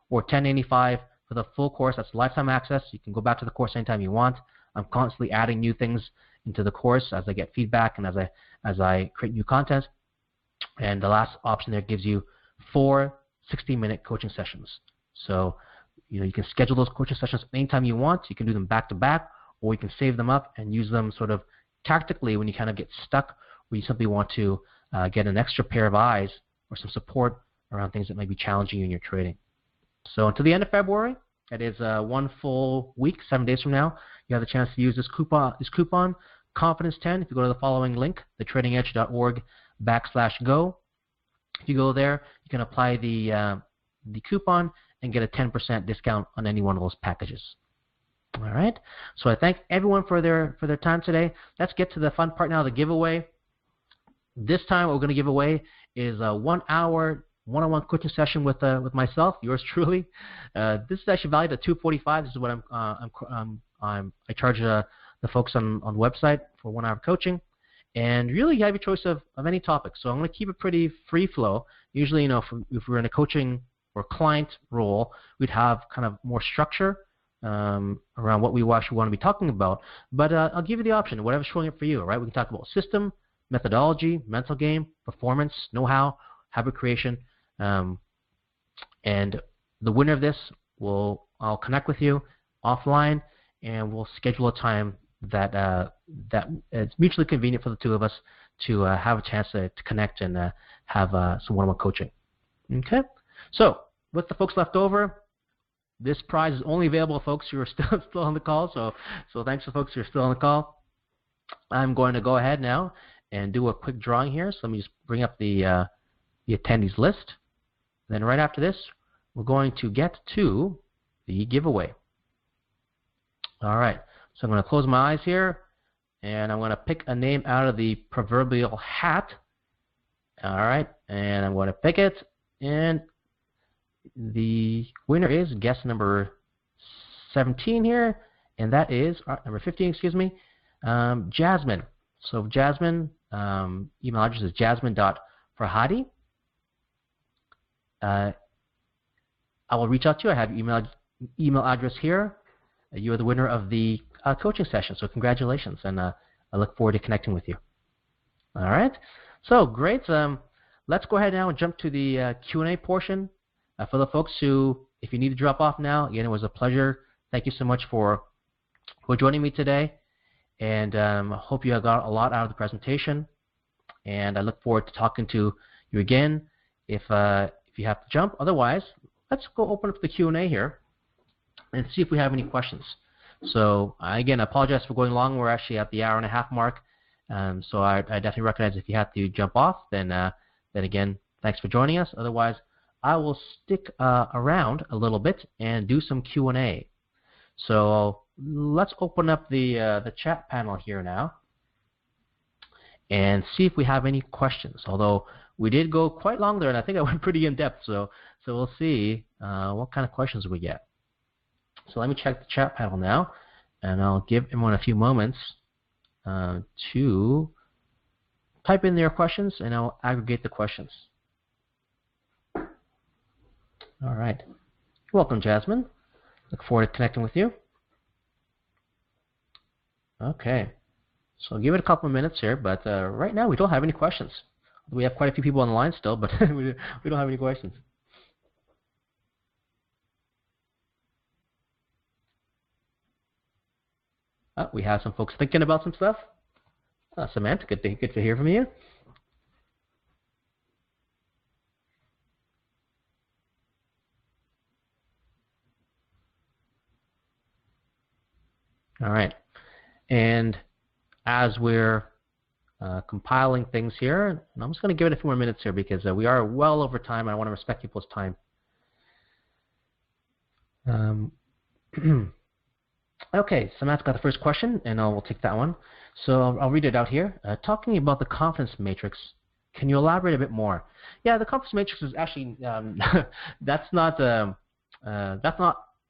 or $1085 For the full course, that's lifetime access. You can go back to the course anytime you want. I'm constantly adding new things into the course as I get feedback and as I create new content. And the last option there gives you 4 60-minute coaching sessions. So you can schedule those coaching sessions anytime you want. You can do them back to back, or you can save them up and use them sort of tactically when you kind of get stuck, or you simply want to get an extra pair of eyes or some support around things that may be challenging you in your trading. So until the end of February, that is 1 full week, 7 days from now, you have the chance to use this coupon Confidence10. If you go to the following link, thetradingedge.org/go. If you go there, you can apply the coupon and get a 10% discount on any one of those packages. All right. So I thank everyone for their time today. Let's get to the fun part now, the giveaway. This time, what we're going to give away is a 1-hour one-on-one coaching session with myself, yours truly. This is actually valued at $245. This is what I charge the folks on the website for 1-hour coaching. And really, you have your choice of any topic. So I'm going to keep it pretty free flow. Usually, if we're in a coaching or client role, we'd have kind of more structure around what we actually want to be talking about. But I'll give you the option, whatever's showing up for you. Right? We can talk about system, methodology, mental game, performance, know-how, habit creation, and the winner of this I'll connect with you offline, and we'll schedule a time that is mutually convenient for the two of us to have a chance to connect and have some one-on-one coaching. Okay. So with the folks left over, this prize is only available to folks who are still on the call. So thanks to folks who are still on the call. I'm going to go ahead now and do a quick drawing here. So let me just bring up the attendees list. Then right after this, we're going to get to the giveaway. All right. So I'm going to close my eyes here, and I'm going to pick a name out of the proverbial hat. All right. And I'm going to pick it, and the winner is guest number 17 here, and that is number 15, excuse me, Jasmine. So Jasmine, email address is jasmine.farhadi. I will reach out to you. I have your email address here. You are the winner of the coaching session, so congratulations, and I look forward to connecting with you. All right. So great. Let's go ahead now and jump to the Q&A portion. For the folks who, if you need to drop off now, again, it was a pleasure. Thank you so much for joining me today, and I hope you got a lot out of the presentation, and I look forward to talking to you again if you have to jump. Otherwise, let's go open up the Q&A here and see if we have any questions. So again, I apologize for going long. We're actually at the hour-and-a-half mark, so I definitely recognize if you have to jump off, then again, thanks for joining us. Otherwise, I will stick around a little bit and do some Q&A. So let's open up the chat panel here now and see if we have any questions. Although we did go quite long there, and I think I went pretty in depth. So we'll see what kind of questions we get. So let me check the chat panel now, and I'll give everyone a few moments to type in their questions, and I'll aggregate the questions. All right. Welcome, Jasmine. Look forward to connecting with you. Okay. So I'll give it a couple of minutes here, but right now we don't have any questions. We have quite a few people on the line still, but we don't have any questions. We have some folks thinking about some stuff. Samantha, good to hear from you. All right. And as we're compiling things here, and I'm just going to give it a few more minutes here because we are well over time, and I want to respect people's time. Okay, so Matt's got the first question, and we'll take that one. So I'll read it out here. Talking about the confidence matrix, can you elaborate a bit more? Yeah, the confidence matrix is actually that's not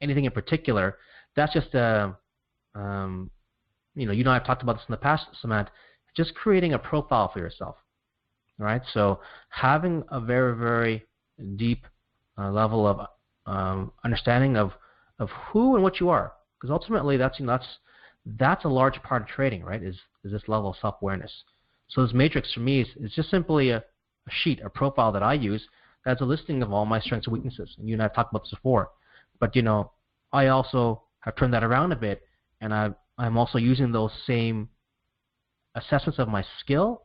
anything in particular. That's just you know I've talked about this in the past, Samantha. Just creating a profile for yourself, right? So having a very, very deep level of understanding of of who and what you are, because ultimately that's a large part of trading, right? Is this level of self-awareness. So this matrix for me is just simply a sheet, a profile that I use that's a listing of all my strengths and weaknesses. And you and I have talked about this before, but I also have turned that around a bit, and I'm also using those same assessments of my skill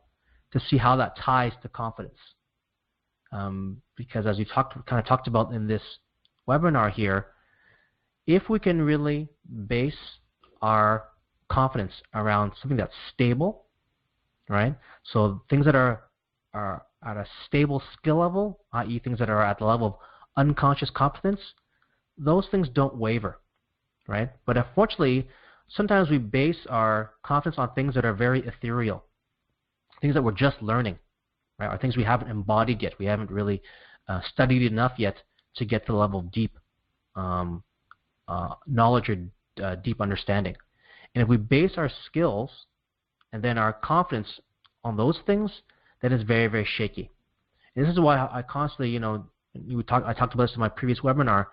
to see how that ties to confidence. Because as we kind of talked about in this webinar here, if we can really base our confidence around something that's stable, right? So things that are at a stable skill level, i.e. things that are at the level of unconscious competence, those things don't waver, right? But unfortunately, sometimes we base our confidence on things that are very ethereal, things that we're just learning, right? Or things we haven't embodied yet. We haven't really studied enough yet to get to the level of deep knowledge or deep understanding. And if we base our skills and then our confidence on those things, that is very, very shaky. And this is why I constantly, I talked about this in my previous webinar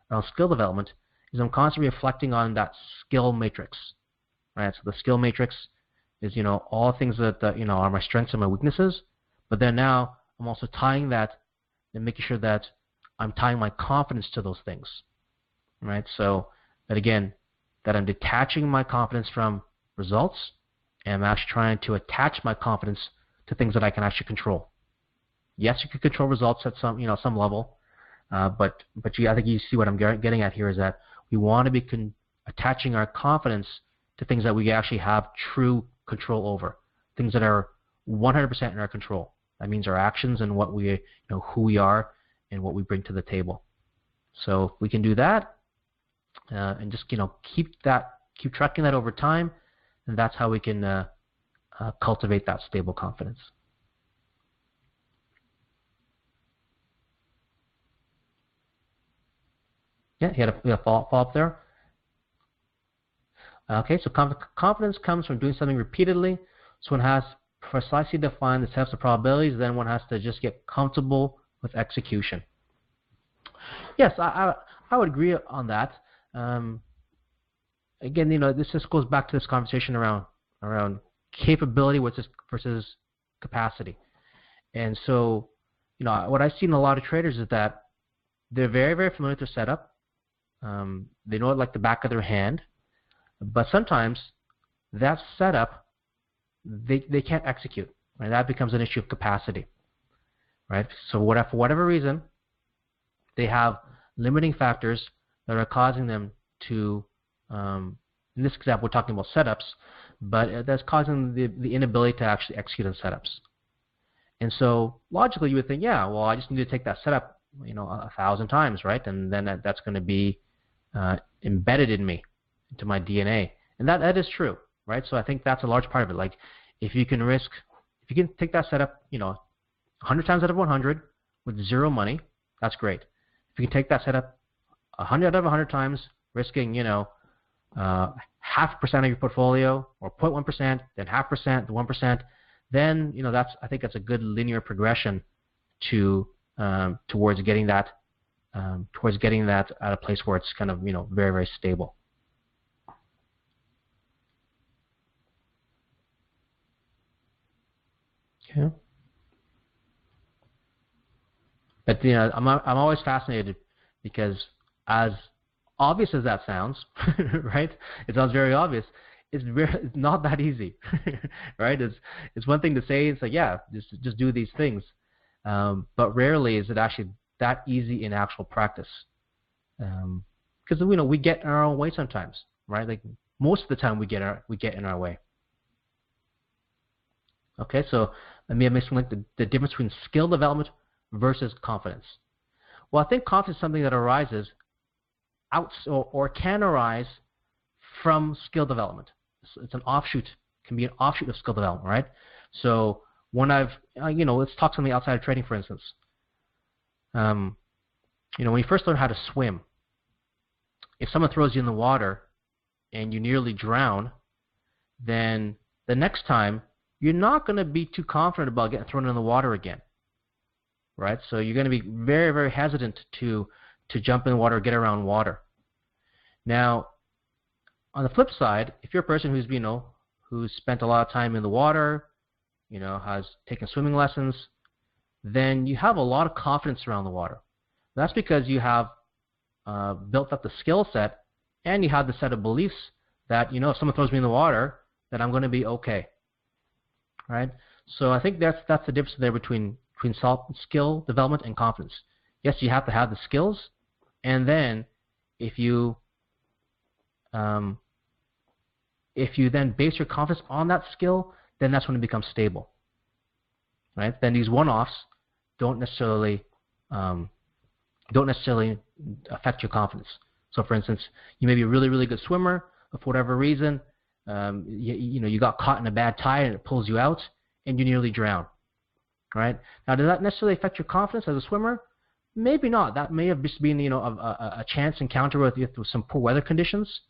around skill development, is I'm constantly reflecting on that skill matrix, right? So the skill matrix is, all things that, are my strengths and my weaknesses, but then now I'm also tying that and making sure that I'm tying my confidence to those things, right? So that again, that I'm detaching my confidence from results, and I'm actually trying to attach my confidence to things that I can actually control. Yes, you can control results at some level, but I think you see what I'm getting at here is that we want to be attaching our confidence to things that we actually have true control over, things that are 100% in our control. That means our actions and what we, who we are and what we bring to the table. So if we can do that, and just keep tracking that over time, and that's how we can cultivate that stable confidence. Yeah, you had a follow up there. Okay, so confidence comes from doing something repeatedly. So one has precisely defined the types of probabilities, then one has to just get comfortable with execution. Yes, I would agree on that. Again, this just goes back to this conversation around capability versus capacity. And so, what I see in a lot of traders is that they're very, very familiar with their setup. They know it like the back of their hand, but sometimes that setup they can't execute, right? That becomes an issue of capacity, right? So for whatever reason, they have limiting factors that are causing them to, in this example, we're talking about setups, but that's causing the inability to actually execute on setups. And so logically, you would think, yeah, well, I just need to take that setup, 1,000 times, right? And then that's going to be embedded in me, into my DNA. And that is true, right? So I think that's a large part of it. Like, if you can take that setup, 100 times out of 100 with zero money, that's great. If you can take that setup 100 out of 100 times, risking, 0.5% of your portfolio, or 0.1%, then 0.5%, the 1%, then I think that's a good linear progression towards getting that at a place where it's kind of very, very stable. Okay. But I'm always fascinated because, as obvious as that sounds, right? It sounds very obvious. It's not that easy, right? It's one thing to say and say, yeah, just do these things, but rarely is it actually that easy in actual practice. Because we get in our own way sometimes, right? Like most of the time, we get in our way. Okay, so let me mention like the difference between skill development versus confidence. Well, I think confidence is something that arises or can arise from skill development. It's an offshoot, can be an offshoot of skill development, right? So when let's talk something outside of trading, for instance. When you first learn how to swim, if someone throws you in the water and you nearly drown, then the next time you're not going to be too confident about getting thrown in the water again, right? So you're going to be very, very hesitant to jump in the water or get around water. Now, on the flip side, if you're a person who's who's spent a lot of time in the water, has taken swimming lessons, then you have a lot of confidence around the water. That's because you have built up the skill set, and you have the set of beliefs that if someone throws me in the water, then I'm going to be okay, right? So I think that's the difference there between skill development and confidence. Yes, you have to have the skills, and then if you then base your confidence on that skill, then that's when it becomes stable, right? Then these one-offs don't necessarily affect your confidence. So, for instance, you may be a really, really good swimmer, but for whatever reason, you got caught in a bad tide and it pulls you out, and you nearly drown, right? Now, does that necessarily affect your confidence as a swimmer? Maybe not. That may have just been a chance encounter with some poor weather conditions.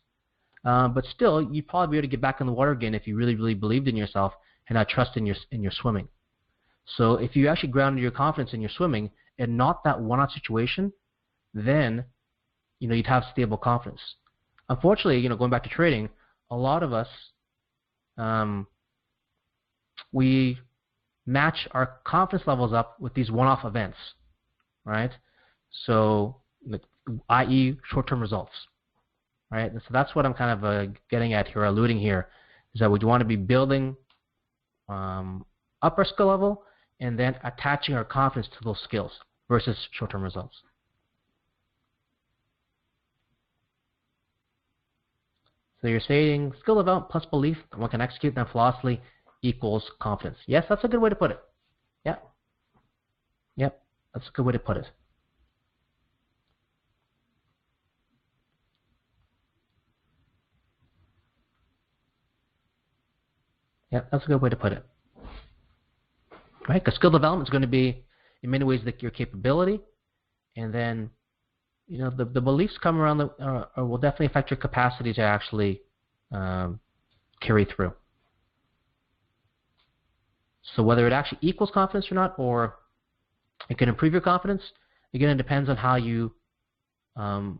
But still, you'd probably be able to get back in the water again if you really, really believed in yourself and had trust in your swimming. So if you actually grounded your confidence in your swimming and not that one-off situation, then you'd have stable confidence. Unfortunately, going back to trading, a lot of us we match our confidence levels up with these one-off events, right? So, i.e., short-term results. Right, and so that's what I'm kind of getting at here, alluding here, is that we want to be building up our skill level and then attaching our confidence to those skills versus short-term results. So you're saying skill development plus belief, and one can execute them flawlessly equals confidence. Yes, that's a good way to put it. Yep, that's a good way to put it. Yeah, that's a good way to put it. Right? Because skill development is going to be, in many ways, your capability, and then, the beliefs come around will definitely affect your capacity to actually carry through. So whether it actually equals confidence or not, or it can improve your confidence, again, it depends on how and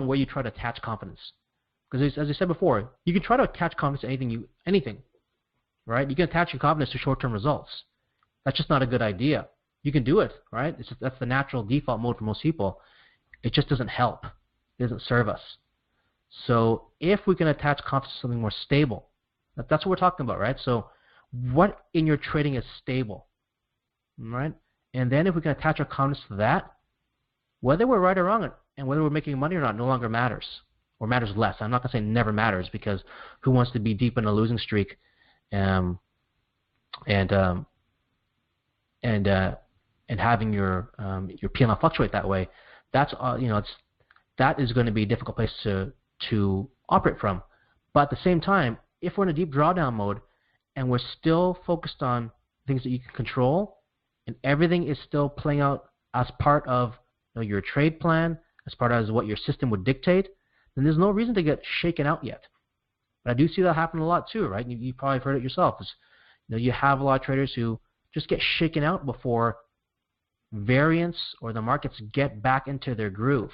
where you try to attach confidence. Because as I said before, you can try to attach confidence to anything, right? You can attach your confidence to short-term results. That's just not a good idea. You can do it, right? That's the natural default mode for most people. It just doesn't help. It doesn't serve us. So if we can attach confidence to something more stable, that's what we're talking about, right? So what in your trading is stable, right? And then if we can attach our confidence to that, whether we're right or wrong and whether we're making money or not no longer matters. Or matters less. I'm not going to say never matters, because who wants to be deep in a losing streak and having your P&L fluctuate that way? That's that is going to be a difficult place to operate from. But at the same time, if we're in a deep drawdown mode and we're still focused on things that you can control, and everything is still playing out as part of your trade plan, as part of what your system would dictate, then there's no reason to get shaken out yet. But I do see that happen a lot too, right? You probably heard it yourself. You have a lot of traders who just get shaken out before variance or the markets get back into their groove,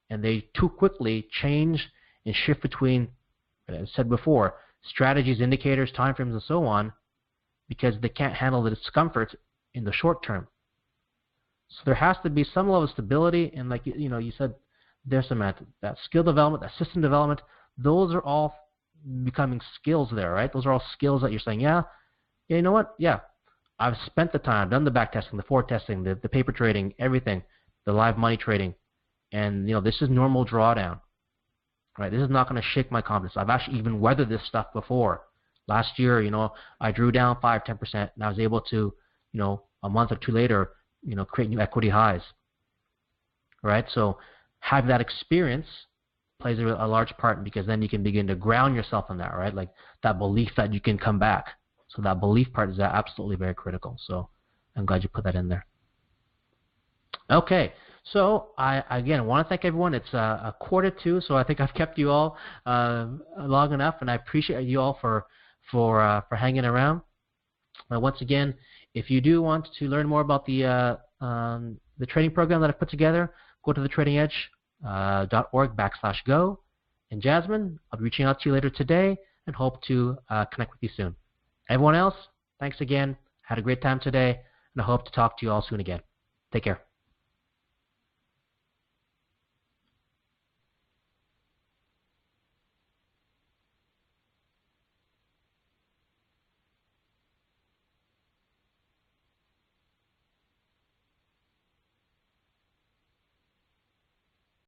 and they too quickly change and shift between, as I said before, strategies, indicators, time frames, and so on, because they can't handle the discomfort in the short term. So there has to be some level of stability, and like you said, there's some that skill development, that system development. Those are all becoming skills there, right? Those are all skills that you're saying, yeah, you know what? Yeah, I've spent the time, I've done the back testing, the forward testing, the paper trading, everything, the live money trading, and this is normal drawdown, right? This is not going to shake my confidence. I've actually even weathered this stuff before. Last year, I drew down 5-10%, and I was able to, a month or two later, create new equity highs, right? So having that experience plays a large part, because then you can begin to ground yourself in that, right? Like that belief that you can come back. So that belief part is absolutely very critical. So I'm glad you put that in there. Okay, so I again want to thank everyone. It's a 1:45, so I think I've kept you all long enough, and I appreciate you all for hanging around. Once again, if you do want to learn more about the trading program that I've put together, go to the Trading Edge .org/go. And Jasmine, I'll be reaching out to you later today and hope to connect with you soon. Everyone else, thanks again. Had a great time today, and I hope to talk to you all soon again. Take care.